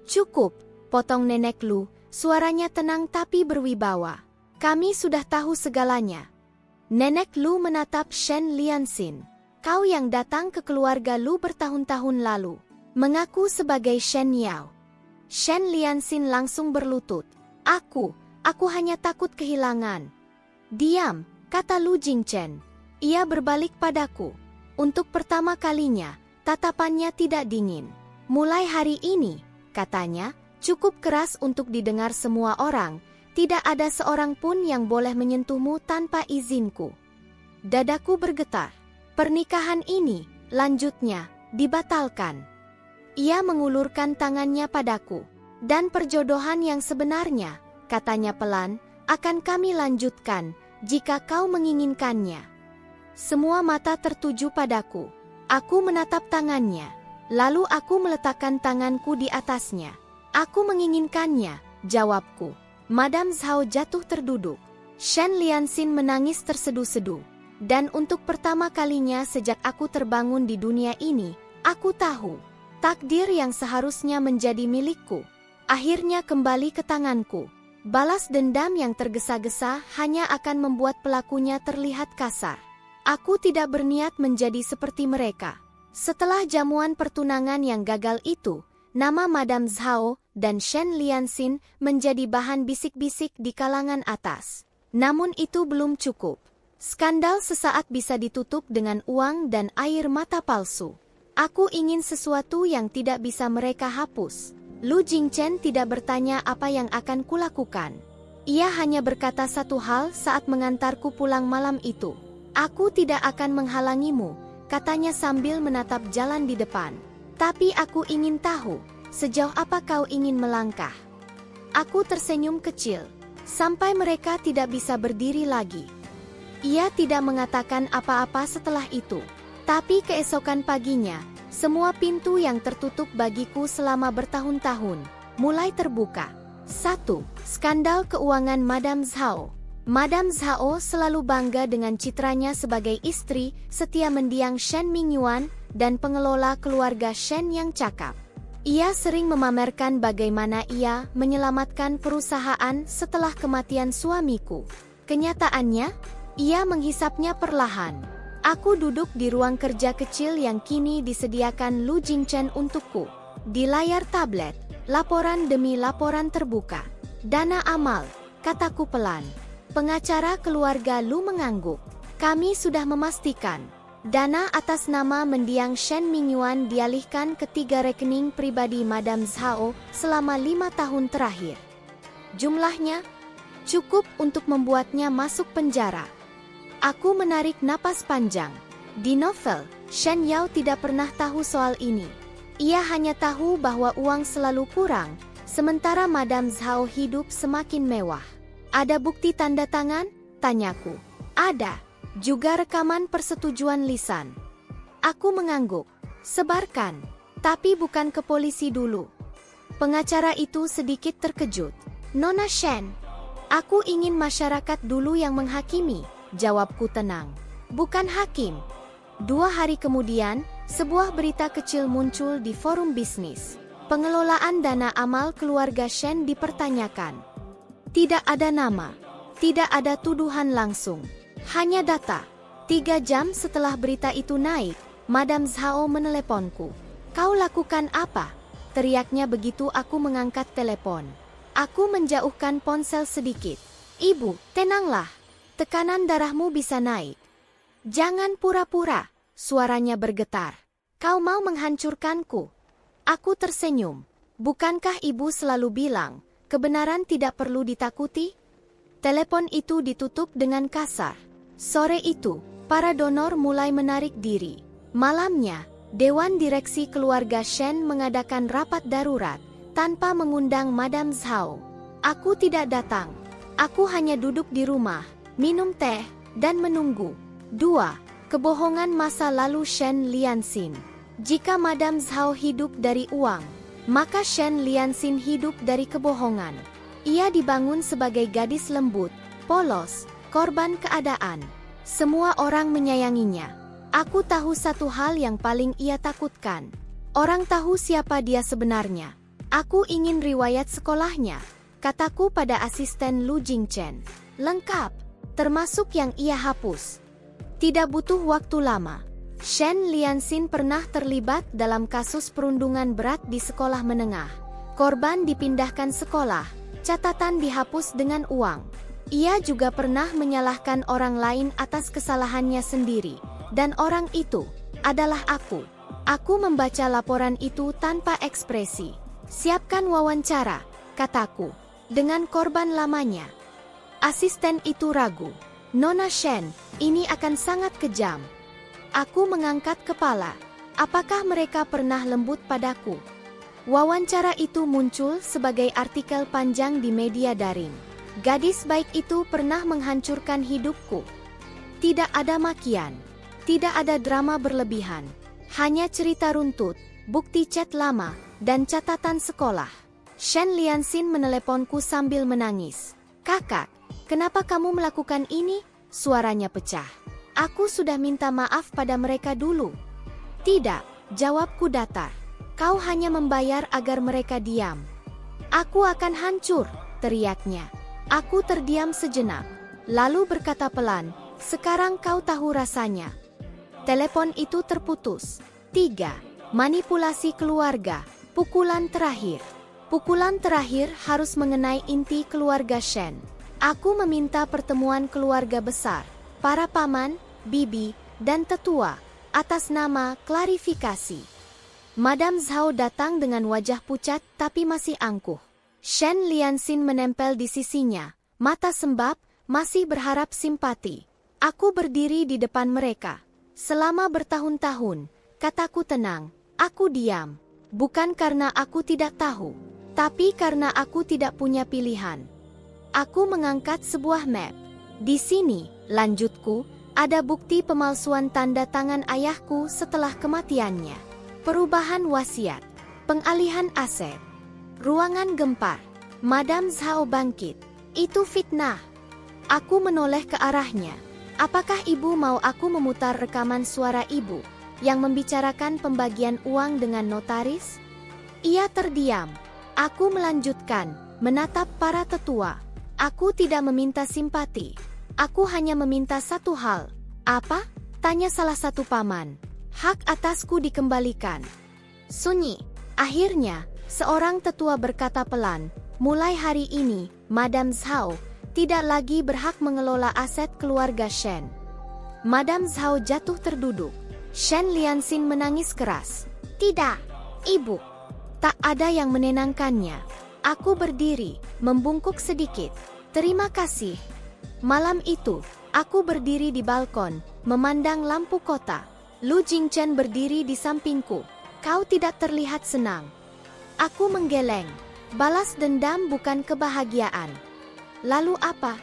Cukup, potong nenek Lu, suaranya tenang tapi berwibawa. Kami sudah tahu segalanya. Nenek Lu menatap Shen Lianxin. Kau yang datang ke keluarga Lu bertahun-tahun lalu. Mengaku sebagai Shen Yao. Shen Lianxin langsung berlutut. Aku hanya takut kehilangan. Diam, kata Lu Jingchen. Ia berbalik padaku. Untuk pertama kalinya, tatapannya tidak dingin. Mulai hari ini, katanya, cukup keras untuk didengar semua orang. Tidak ada seorang pun yang boleh menyentuhmu tanpa izinku. Dadaku bergetar. Pernikahan ini, lanjutnya, dibatalkan. Ia mengulurkan tangannya padaku. Dan perjodohan yang sebenarnya, katanya pelan, akan kami lanjutkan, jika kau menginginkannya. Semua mata tertuju padaku. Aku menatap tangannya. Lalu aku meletakkan tanganku di atasnya. Aku menginginkannya, jawabku. Madam Zhao jatuh terduduk. Shen Lianxin menangis terseduh-seduh. Dan untuk pertama kalinya sejak aku terbangun di dunia ini, aku tahu. Takdir yang seharusnya menjadi milikku, akhirnya kembali ke tanganku. Balas dendam yang tergesa-gesa hanya akan membuat pelakunya terlihat kasar. Aku tidak berniat menjadi seperti mereka. Setelah jamuan pertunangan yang gagal itu, nama Madam Zhao dan Shen Lianxin menjadi bahan bisik-bisik di kalangan atas. Namun itu belum cukup. Skandal sesaat bisa ditutup dengan uang dan air mata palsu. Aku ingin sesuatu yang tidak bisa mereka hapus. Lu Jingchen tidak bertanya apa yang akan kulakukan. Ia hanya berkata satu hal saat mengantarku pulang malam itu. Aku tidak akan menghalangimu, katanya sambil menatap jalan di depan. Tapi aku ingin tahu, sejauh apa kau ingin melangkah. Aku tersenyum kecil, sampai mereka tidak bisa berdiri lagi. Ia tidak mengatakan apa-apa setelah itu. Tapi keesokan paginya, semua pintu yang tertutup bagiku selama bertahun-tahun mulai terbuka. 1. Skandal keuangan Madam Zhao. Madam Zhao selalu bangga dengan citranya sebagai istri setia mendiang Shen Mingyuan dan pengelola keluarga Shen yang cakap. Ia sering memamerkan bagaimana ia menyelamatkan perusahaan setelah kematian suamiku. Kenyataannya, ia menghisapnya perlahan. Aku duduk di ruang kerja kecil yang kini disediakan Lu Jingchen untukku. Di layar tablet, laporan demi laporan terbuka. Dana amal, kataku pelan. Pengacara keluarga Lu mengangguk. Kami sudah memastikan. Dana atas nama mendiang Shen Mingyuan dialihkan ke 3 rekening pribadi Madam Zhao selama 5 tahun terakhir. Jumlahnya cukup untuk membuatnya masuk penjara. Aku menarik napas panjang. Di novel, Shen Yao tidak pernah tahu soal ini. Ia hanya tahu bahwa uang selalu kurang, sementara Madam Zhao hidup semakin mewah. Ada bukti tanda tangan? Tanyaku. Ada. Juga rekaman persetujuan lisan. Aku mengangguk. Sebarkan. Tapi bukan ke polisi dulu. Pengacara itu sedikit terkejut. Nona Shen, aku ingin masyarakat dulu yang menghakimi, jawabku tenang. Bukan hakim. 2 hari kemudian, sebuah berita kecil muncul di forum bisnis. Pengelolaan dana amal keluarga Shen dipertanyakan. Tidak ada nama, tidak ada tuduhan langsung, hanya data. 3 jam setelah berita itu naik, Madam Zhao meneleponku. Kau lakukan apa? Teriaknya begitu aku mengangkat telepon. Aku menjauhkan ponsel sedikit. Ibu, tenanglah. Tekanan darahmu bisa naik. Jangan pura-pura, suaranya bergetar. Kau mau menghancurkanku? Aku tersenyum. Bukankah ibu selalu bilang, kebenaran tidak perlu ditakuti? Telepon itu ditutup dengan kasar. Sore itu, para donor mulai menarik diri. Malamnya, Dewan Direksi Keluarga Shen mengadakan rapat darurat, tanpa mengundang Madam Zhao. Aku tidak datang. Aku hanya duduk di rumah, minum teh, dan menunggu. 2. Kebohongan masa lalu Shen Lianxin. Jika Madam Zhao hidup dari uang, maka Shen Lianxin hidup dari kebohongan. Ia dibangun sebagai gadis lembut, polos, korban keadaan. Semua orang menyayanginya. Aku tahu satu hal yang paling ia takutkan. Orang tahu siapa dia sebenarnya. Aku ingin riwayat sekolahnya, kataku pada asisten Lu Jingchen. Lengkap, termasuk yang ia hapus. Tidak butuh waktu lama. Shen Lianxin pernah terlibat dalam kasus perundungan berat di sekolah menengah. Korban dipindahkan sekolah, catatan dihapus dengan uang. Ia juga pernah menyalahkan orang lain atas kesalahannya sendiri. Dan orang itu adalah aku. Aku membaca laporan itu tanpa ekspresi. Siapkan wawancara, kataku, dengan korban lamanya. Asisten itu ragu. Nona Shen, ini akan sangat kejam. Aku mengangkat kepala. Apakah mereka pernah lembut padaku? Wawancara itu muncul sebagai artikel panjang di media daring. Gadis baik itu pernah menghancurkan hidupku. Tidak ada makian. Tidak ada drama berlebihan, hanya cerita runtut, bukti chat lama, dan catatan sekolah. Shen Lianxin meneleponku sambil menangis. Kakak, kenapa kamu melakukan ini? Suaranya pecah. Aku sudah minta maaf pada mereka dulu. Tidak, jawabku datar. Kau hanya membayar agar mereka diam. Aku akan hancur, teriaknya. Aku terdiam sejenak, lalu berkata pelan, sekarang kau tahu rasanya. Telepon itu terputus. 3. Manipulasi keluarga. Pukulan terakhir. Pukulan terakhir harus mengenai inti keluarga Shen. Aku meminta pertemuan keluarga besar, para paman, bibi, dan tetua, atas nama klarifikasi. Madam Zhao datang dengan wajah pucat tapi masih angkuh. Shen Lianxin menempel di sisinya, mata sembab, masih berharap simpati. Aku berdiri di depan mereka. Selama bertahun-tahun, kataku tenang, aku diam. Bukan karena aku tidak tahu, tapi karena aku tidak punya pilihan. Aku mengangkat sebuah map. Di sini, lanjutku, ada bukti pemalsuan tanda tangan ayahku setelah kematiannya. Perubahan wasiat, pengalihan aset, ruangan gempar. Madam Zhao bangkit. Itu fitnah. Aku menoleh ke arahnya. Apakah ibu mau aku memutar rekaman suara ibu yang membicarakan pembagian uang dengan notaris? Ia terdiam. Aku melanjutkan, menatap para tetua. Aku tidak meminta simpati. Aku hanya meminta satu hal. Apa? Tanya salah satu paman. Hak atasku dikembalikan. Sunyi. Akhirnya, seorang tetua berkata pelan, mulai hari ini, Madam Zhao tidak lagi berhak mengelola aset keluarga Shen. Madam Zhao jatuh terduduk. Shen Lianxin menangis keras. Tidak, ibu. Tak ada yang menenangkannya. Aku berdiri, membungkuk sedikit. Terima kasih. Malam itu, aku berdiri di balkon, memandang lampu kota. Lu Jingchen berdiri di sampingku. Kau tidak terlihat senang. Aku menggeleng. Balas dendam bukan kebahagiaan. Lalu apa?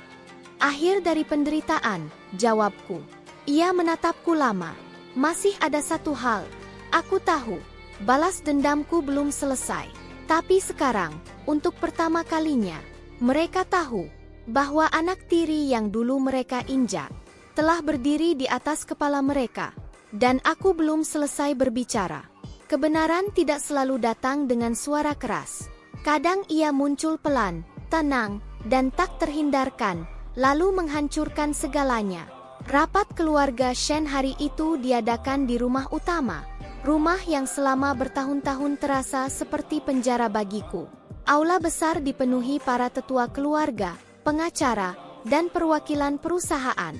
Akhir dari penderitaan, jawabku. Ia menatapku lama. Masih ada satu hal. Aku tahu, balas dendamku belum selesai. Tapi sekarang, untuk pertama kalinya, mereka tahu bahwa anak tiri yang dulu mereka injak telah berdiri di atas kepala mereka. Dan aku belum selesai berbicara. Kebenaran tidak selalu datang dengan suara keras. Kadang ia muncul pelan, tenang, dan tak terhindarkan, lalu menghancurkan segalanya. Rapat keluarga Shen hari itu diadakan di rumah utama, rumah yang selama bertahun-tahun terasa seperti penjara bagiku. Aula besar dipenuhi para tetua keluarga, pengacara, dan perwakilan perusahaan.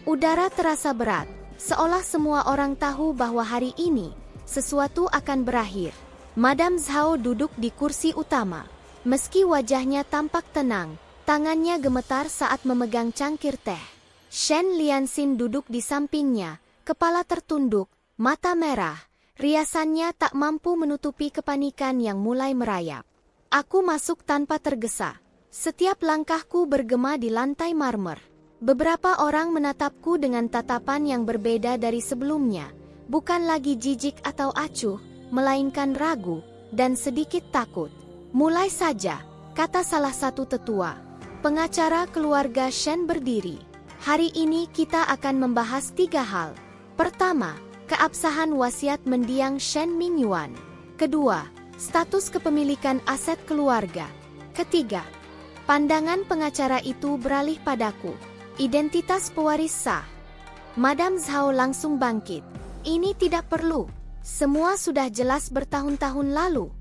Udara terasa berat, seolah semua orang tahu bahwa hari ini sesuatu akan berakhir. Madam Zhao duduk di kursi utama. Meski wajahnya tampak tenang, tangannya gemetar saat memegang cangkir teh. Shen Lianxin duduk di sampingnya, kepala tertunduk, mata merah. Riasannya tak mampu menutupi kepanikan yang mulai merayap. Aku masuk tanpa tergesa. Setiap langkahku bergema di lantai marmer. Beberapa orang menatapku dengan tatapan yang berbeda dari sebelumnya. Bukan lagi jijik atau acuh, melainkan ragu dan sedikit takut. Mulai saja, kata salah satu tetua. Pengacara keluarga Shen berdiri. Hari ini kita akan membahas 3 hal. Pertama, keabsahan wasiat mendiang Shen Mingyuan. Kedua, status kepemilikan aset keluarga. Ketiga, pandangan pengacara itu beralih padaku. Identitas pewaris sah. Madam Zhao langsung bangkit. Ini tidak perlu. Semua sudah jelas bertahun-tahun lalu.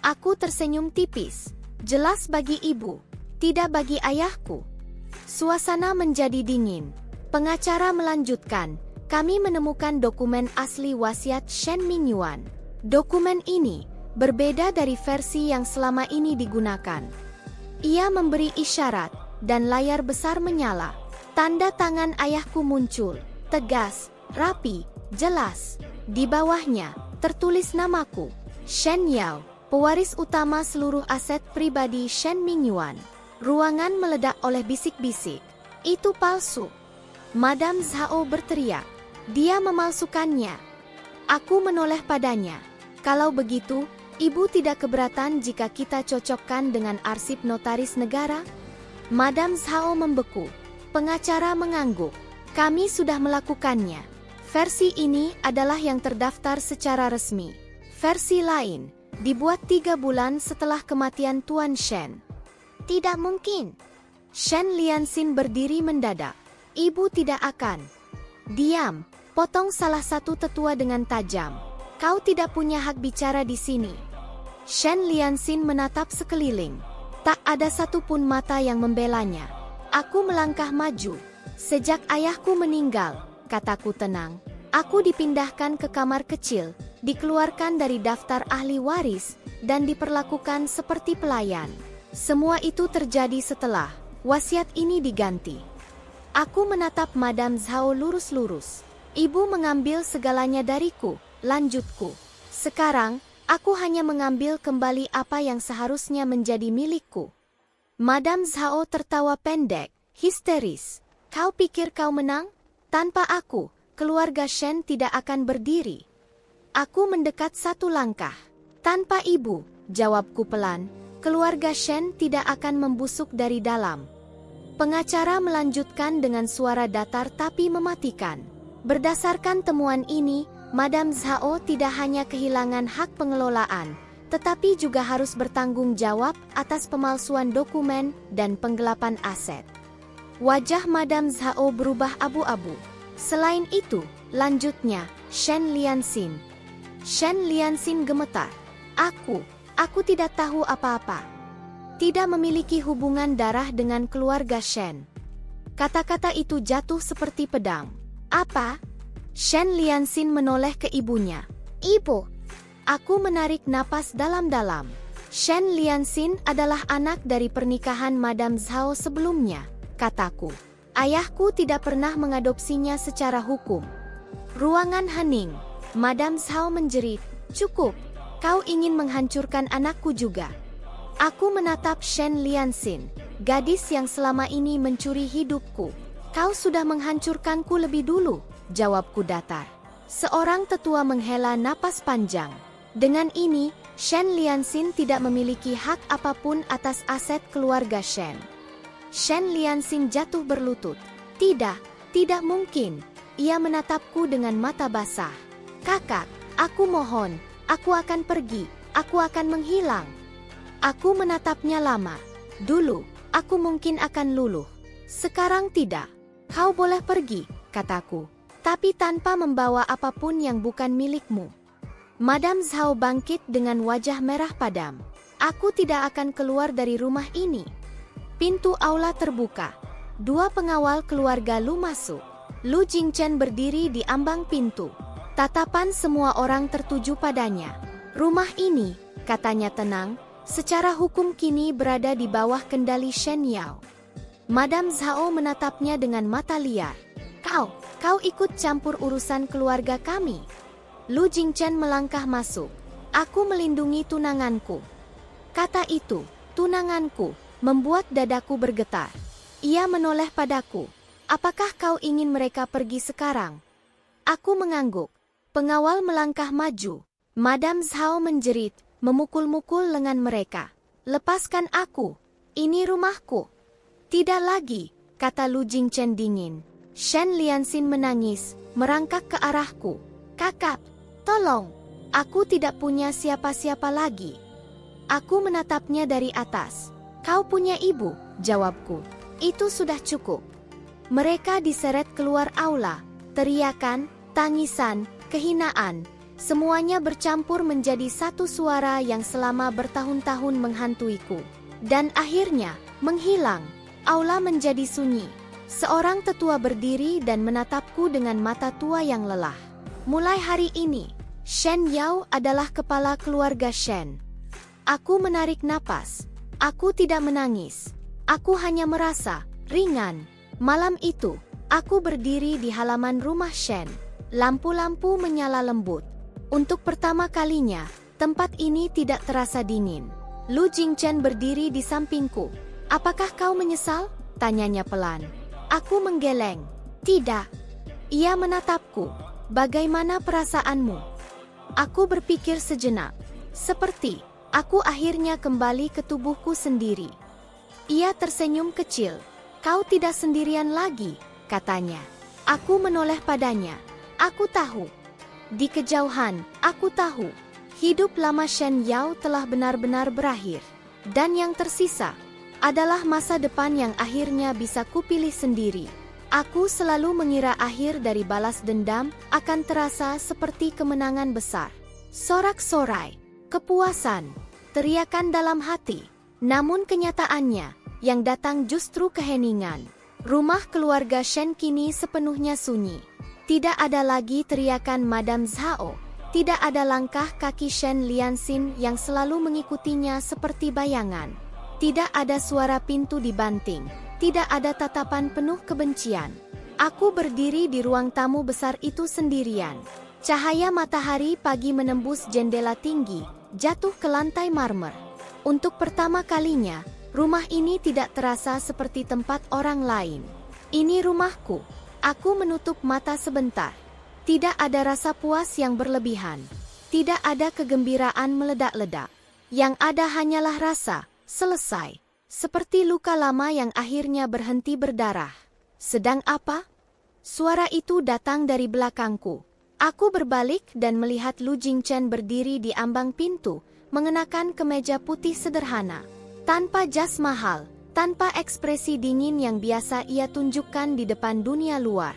Aku tersenyum tipis. Jelas bagi ibu, tidak bagi ayahku. Suasana menjadi dingin. Pengacara melanjutkan, kami menemukan dokumen asli wasiat Shen Mingyuan. Dokumen ini berbeda dari versi yang selama ini digunakan. Ia memberi isyarat, dan layar besar menyala. Tanda tangan ayahku muncul, tegas, rapi, jelas. Di bawahnya, tertulis namaku, Shen Yao, pewaris utama seluruh aset pribadi Shen Mingyuan. Ruangan meledak oleh bisik-bisik. Itu palsu. Madam Zhao berteriak. Dia memalsukannya. Aku menoleh padanya. Kalau begitu, ibu tidak keberatan jika kita cocokkan dengan arsip notaris negara? Madam Zhao membeku. Pengacara mengangguk. Kami sudah melakukannya. Versi ini adalah yang terdaftar secara resmi. Versi lain, dibuat 3 bulan setelah kematian Tuan Shen. Tidak mungkin. Shen Lianxin berdiri mendadak. Ibu tidak akan. Diam, potong salah satu tetua dengan tajam. Kau tidak punya hak bicara di sini. Shen Lianxin menatap sekeliling. Tak ada satupun mata yang membelanya. Aku melangkah maju. Sejak ayahku meninggal, kataku tenang, aku dipindahkan ke kamar kecil, dikeluarkan dari daftar ahli waris, dan diperlakukan seperti pelayan. Semua itu terjadi setelah wasiat ini diganti. Aku menatap Madam Zhao lurus-lurus. Ibu mengambil segalanya dariku, lanjutku. Sekarang, aku hanya mengambil kembali apa yang seharusnya menjadi milikku. Madam Zhao tertawa pendek, histeris. Kau pikir kau menang? Tanpa aku, keluarga Shen tidak akan berdiri. Aku mendekat 1 langkah. Tanpa ibu, jawabku pelan, keluarga Shen tidak akan membusuk dari dalam. Pengacara melanjutkan dengan suara datar tapi mematikan. Berdasarkan temuan ini, Madam Zhao tidak hanya kehilangan hak pengelolaan, tetapi juga harus bertanggung jawab atas pemalsuan dokumen dan penggelapan aset. Wajah Madam Zhao berubah abu-abu. Selain itu, lanjutnya, Shen Lianxin. Shen Lianxin gemetar. Aku tidak tahu apa-apa. Tidak memiliki hubungan darah dengan keluarga Shen. Kata-kata itu jatuh seperti pedang. Apa? Shen Lianxin menoleh ke ibunya. Ibu. Aku menarik napas dalam-dalam. Shen Lianxin adalah anak dari pernikahan Madam Zhao sebelumnya, kataku. Ayahku tidak pernah mengadopsinya secara hukum. Ruangan hening. Madam Zhao menjerit. Cukup. Kau ingin menghancurkan anakku juga. Aku menatap Shen Lianxin, gadis yang selama ini mencuri hidupku. Kau sudah menghancurkanku lebih dulu, jawabku datar. Seorang tetua menghela napas panjang. Dengan ini, Shen Lianxin tidak memiliki hak apapun atas aset keluarga Shen. Shen Lianxin jatuh berlutut. Tidak mungkin. Ia menatapku dengan mata basah. Kakak, aku mohon, aku akan pergi, aku akan menghilang. Aku menatapnya lama. Dulu, aku mungkin akan luluh. Sekarang tidak. Kau boleh pergi, kataku. Tapi tanpa membawa apapun yang bukan milikmu. Madam Zhao bangkit dengan wajah merah padam. Aku tidak akan keluar dari rumah ini. Pintu aula terbuka. 2 pengawal keluarga Lu masuk. Lu Jingchen berdiri di ambang pintu. Tatapan semua orang tertuju padanya. Rumah ini, katanya tenang, secara hukum kini berada di bawah kendali Shen Yao. Madam Zhao menatapnya dengan mata liar. Kau ikut campur urusan keluarga kami. Lu Jingchen melangkah masuk. Aku melindungi tunanganku. Kata itu, tunanganku, membuat dadaku bergetar. Ia menoleh padaku. Apakah kau ingin mereka pergi sekarang? Aku mengangguk. Pengawal melangkah maju. Madam Zhao menjerit, memukul-mukul lengan mereka. Lepaskan aku. Ini rumahku. Tidak lagi, kata Lu Jingchen dingin. Shen Lianxin menangis, merangkak ke arahku. Kakak, tolong. Aku tidak punya siapa-siapa lagi. Aku menatapnya dari atas. Kau punya ibu, jawabku. Itu sudah cukup. Mereka diseret keluar aula. Teriakan, tangisan, kehinaan, semuanya bercampur menjadi satu suara yang selama bertahun-tahun menghantuiku. Dan akhirnya, menghilang. Aula menjadi sunyi. Seorang tetua berdiri dan menatapku dengan mata tua yang lelah. Mulai hari ini, Shen Yao adalah kepala keluarga Shen. Aku menarik napas. Aku tidak menangis. Aku hanya merasa ringan. Malam itu, aku berdiri di halaman rumah Shen. Lampu-lampu menyala lembut. Untuk pertama kalinya, tempat ini tidak terasa dingin. Lu Jingchen berdiri di sampingku. Apakah kau menyesal? Tanyanya pelan. Aku menggeleng. Tidak. Ia menatapku. Bagaimana perasaanmu? Aku berpikir sejenak. Seperti aku akhirnya kembali ke tubuhku sendiri. Ia tersenyum kecil. Kau tidak sendirian lagi, katanya. Aku menoleh padanya. Aku tahu. Di kejauhan, aku tahu. Hidup lama Shen Yao telah benar-benar berakhir. Dan yang tersisa adalah masa depan yang akhirnya bisa kupilih sendiri. Aku selalu mengira akhir dari balas dendam akan terasa seperti kemenangan besar. Sorak-sorai, kepuasan, teriakan dalam hati. Namun kenyataannya, yang datang justru keheningan. Rumah keluarga Shen kini sepenuhnya sunyi. Tidak ada lagi teriakan Madam Zhao. Tidak ada langkah kaki Shen Lianxin yang selalu mengikutinya seperti bayangan. Tidak ada suara pintu dibanting. Tidak ada tatapan penuh kebencian. Aku berdiri di ruang tamu besar itu sendirian. Cahaya matahari pagi menembus jendela tinggi, jatuh ke lantai marmer. Untuk pertama kalinya, rumah ini tidak terasa seperti tempat orang lain. Ini rumahku. Aku menutup mata sebentar. Tidak ada rasa puas yang berlebihan. Tidak ada kegembiraan meledak-ledak. Yang ada hanyalah rasa, selesai. Seperti luka lama yang akhirnya berhenti berdarah. Sedang apa? Suara itu datang dari belakangku. Aku berbalik dan melihat Lu Jingchen berdiri di ambang pintu, mengenakan kemeja putih sederhana. Tanpa jas mahal, tanpa ekspresi dingin yang biasa ia tunjukkan di depan dunia luar.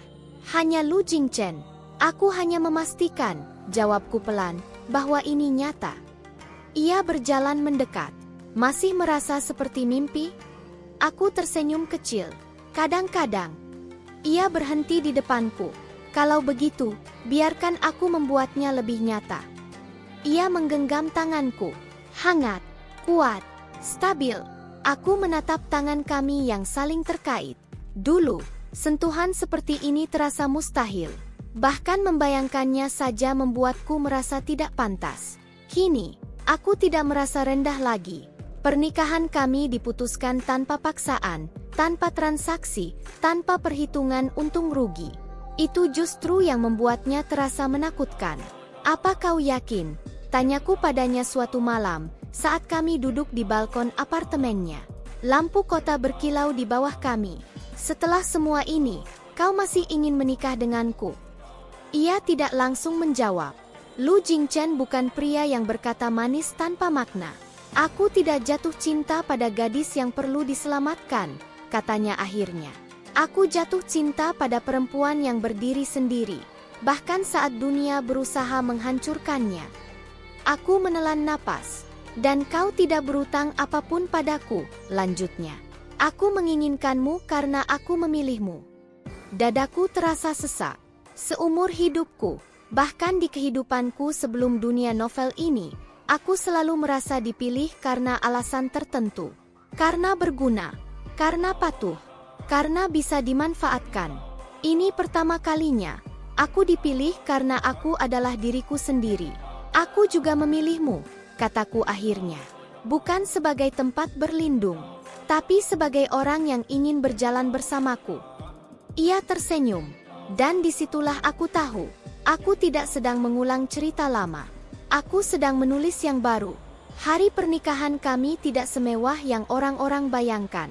Hanya Lu Jingchen. Aku hanya memastikan, jawabku pelan, bahwa ini nyata. Ia berjalan mendekat. Masih merasa seperti mimpi? Aku tersenyum kecil. Kadang-kadang. Ia berhenti di depanku. Kalau begitu, biarkan aku membuatnya lebih nyata. Ia menggenggam tanganku. Hangat, kuat, stabil. Aku menatap tangan kami yang saling terkait. Dulu, sentuhan seperti ini terasa mustahil. Bahkan membayangkannya saja membuatku merasa tidak pantas. Kini, aku tidak merasa rendah lagi. Pernikahan kami diputuskan tanpa paksaan, tanpa transaksi, tanpa perhitungan untung rugi. Itu justru yang membuatnya terasa menakutkan. Apa kau yakin? Tanyaku padanya suatu malam, saat kami duduk di balkon apartemennya. Lampu kota berkilau di bawah kami. Setelah semua ini, kau masih ingin menikah denganku? Ia tidak langsung menjawab. Lu Jingchen bukan pria yang berkata manis tanpa makna. Aku tidak jatuh cinta pada gadis yang perlu diselamatkan, katanya akhirnya. Aku jatuh cinta pada perempuan yang berdiri sendiri, bahkan saat dunia berusaha menghancurkannya. Aku menelan napas. Dan kau tidak berutang apapun padaku, lanjutnya. Aku menginginkanmu karena aku memilihmu. Dadaku terasa sesak. Seumur hidupku, bahkan di kehidupanku sebelum dunia novel ini, aku selalu merasa dipilih karena alasan tertentu. Karena berguna, karena patuh, karena bisa dimanfaatkan. Ini pertama kalinya, aku dipilih karena aku adalah diriku sendiri. Aku juga memilihmu, kataku akhirnya. Bukan sebagai tempat berlindung, tapi sebagai orang yang ingin berjalan bersamaku. Ia tersenyum, dan disitulah aku tahu, aku tidak sedang mengulang cerita lama. Aku sedang menulis yang baru. Hari pernikahan kami tidak semewah yang orang-orang bayangkan.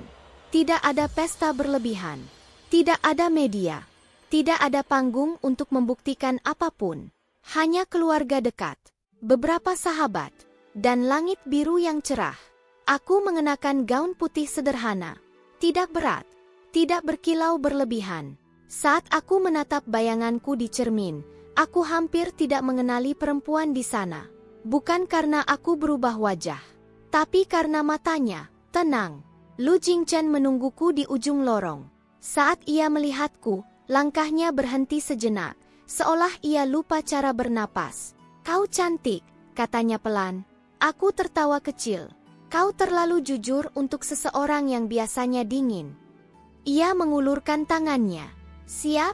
Tidak ada pesta berlebihan. Tidak ada media. Tidak ada panggung untuk membuktikan apapun. Hanya keluarga dekat, beberapa sahabat, dan langit biru yang cerah. Aku mengenakan gaun putih sederhana. Tidak berat, tidak berkilau berlebihan. Saat aku menatap bayanganku di cermin, aku hampir tidak mengenali perempuan di sana. Bukan karena aku berubah wajah, tapi karena matanya tenang. Lu Jingchen menungguku di ujung lorong. Saat ia melihatku, langkahnya berhenti sejenak, seolah ia lupa cara bernapas. Kau cantik, katanya pelan. Aku tertawa kecil. Kau terlalu jujur untuk seseorang yang biasanya dingin. Ia mengulurkan tangannya. Siap?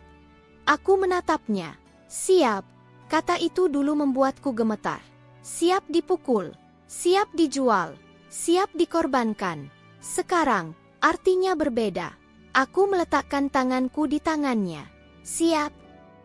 Aku menatapnya. Siap. Kata itu dulu membuatku gemetar. Siap dipukul. Siap dijual. Siap dikorbankan. Sekarang, artinya berbeda. Aku meletakkan tanganku di tangannya. Siap.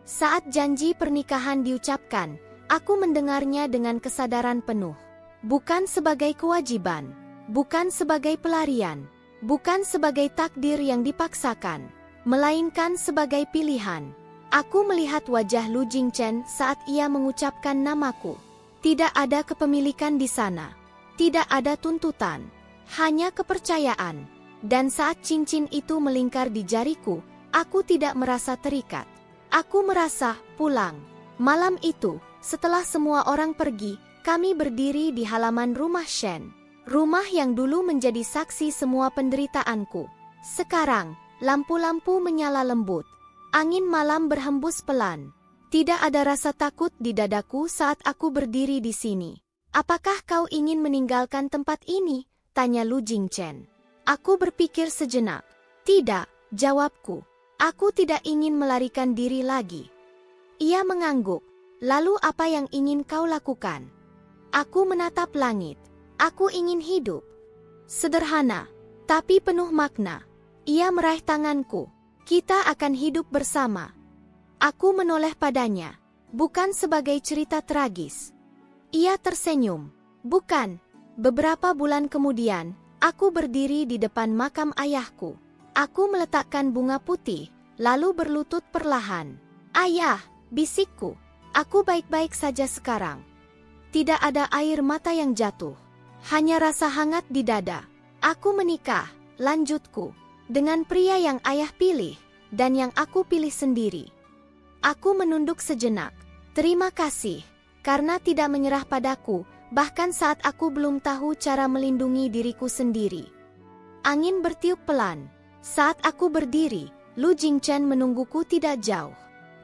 Saat janji pernikahan diucapkan, aku mendengarnya dengan kesadaran penuh. Bukan sebagai kewajiban, bukan sebagai pelarian, bukan sebagai takdir yang dipaksakan, melainkan sebagai pilihan. Aku melihat wajah Lu Jingchen saat ia mengucapkan namaku. Tidak ada kepemilikan di sana, tidak ada tuntutan, hanya kepercayaan. Dan saat cincin itu melingkar di jariku, aku tidak merasa terikat. Aku merasa pulang. Malam itu, setelah semua orang pergi, kami berdiri di halaman rumah Shen. Rumah yang dulu menjadi saksi semua penderitaanku. Sekarang, lampu-lampu menyala lembut. Angin malam berhembus pelan. Tidak ada rasa takut di dadaku saat aku berdiri di sini. Apakah kau ingin meninggalkan tempat ini? Tanya Lu Jingchen. Aku berpikir sejenak. Tidak, jawabku. Aku tidak ingin melarikan diri lagi. Ia mengangguk. Lalu apa yang ingin kau lakukan? Aku menatap langit. Aku ingin hidup. Sederhana, tapi penuh makna. Ia meraih tanganku. Kita akan hidup bersama. Aku menoleh padanya. Bukan sebagai cerita tragis. Ia tersenyum. Bukan. Beberapa bulan kemudian, aku berdiri di depan makam ayahku. Aku meletakkan bunga putih, lalu berlutut perlahan. Ayah, bisikku. Aku baik-baik saja sekarang. Tidak ada air mata yang jatuh. Hanya rasa hangat di dada. Aku menikah, lanjutku. Dengan pria yang ayah pilih, dan yang aku pilih sendiri. Aku menunduk sejenak. Terima kasih, karena tidak menyerah padaku, bahkan saat aku belum tahu cara melindungi diriku sendiri. Angin bertiup pelan. Saat aku berdiri, Lu Jingchen menungguku tidak jauh.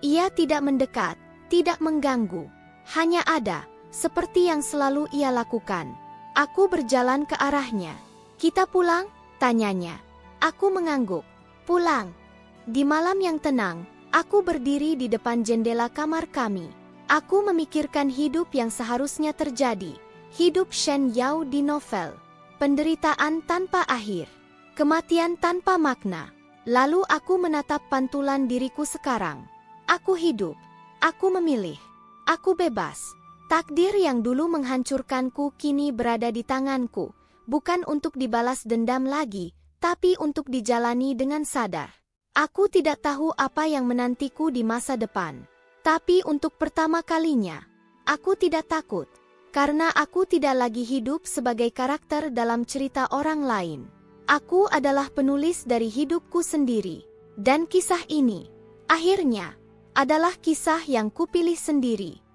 Ia tidak mendekat, tidak mengganggu. Hanya ada, seperti yang selalu ia lakukan. Aku berjalan ke arahnya. Kita pulang? Tanyanya. Aku mengangguk. Pulang. Di malam yang tenang, aku berdiri di depan jendela kamar kami. Aku memikirkan hidup yang seharusnya terjadi. Hidup Shen Yao di novel. Penderitaan tanpa akhir. Kematian tanpa makna. Lalu aku menatap pantulan diriku sekarang. Aku hidup. Aku memilih. Aku bebas. Takdir yang dulu menghancurkanku kini berada di tanganku, bukan untuk dibalas dendam lagi, tapi untuk dijalani dengan sadar. Aku tidak tahu apa yang menantiku di masa depan. Tapi untuk pertama kalinya, aku tidak takut. Karena aku tidak lagi hidup sebagai karakter dalam cerita orang lain. Aku adalah penulis dari hidupku sendiri. Dan kisah ini, akhirnya, adalah kisah yang kupilih sendiri.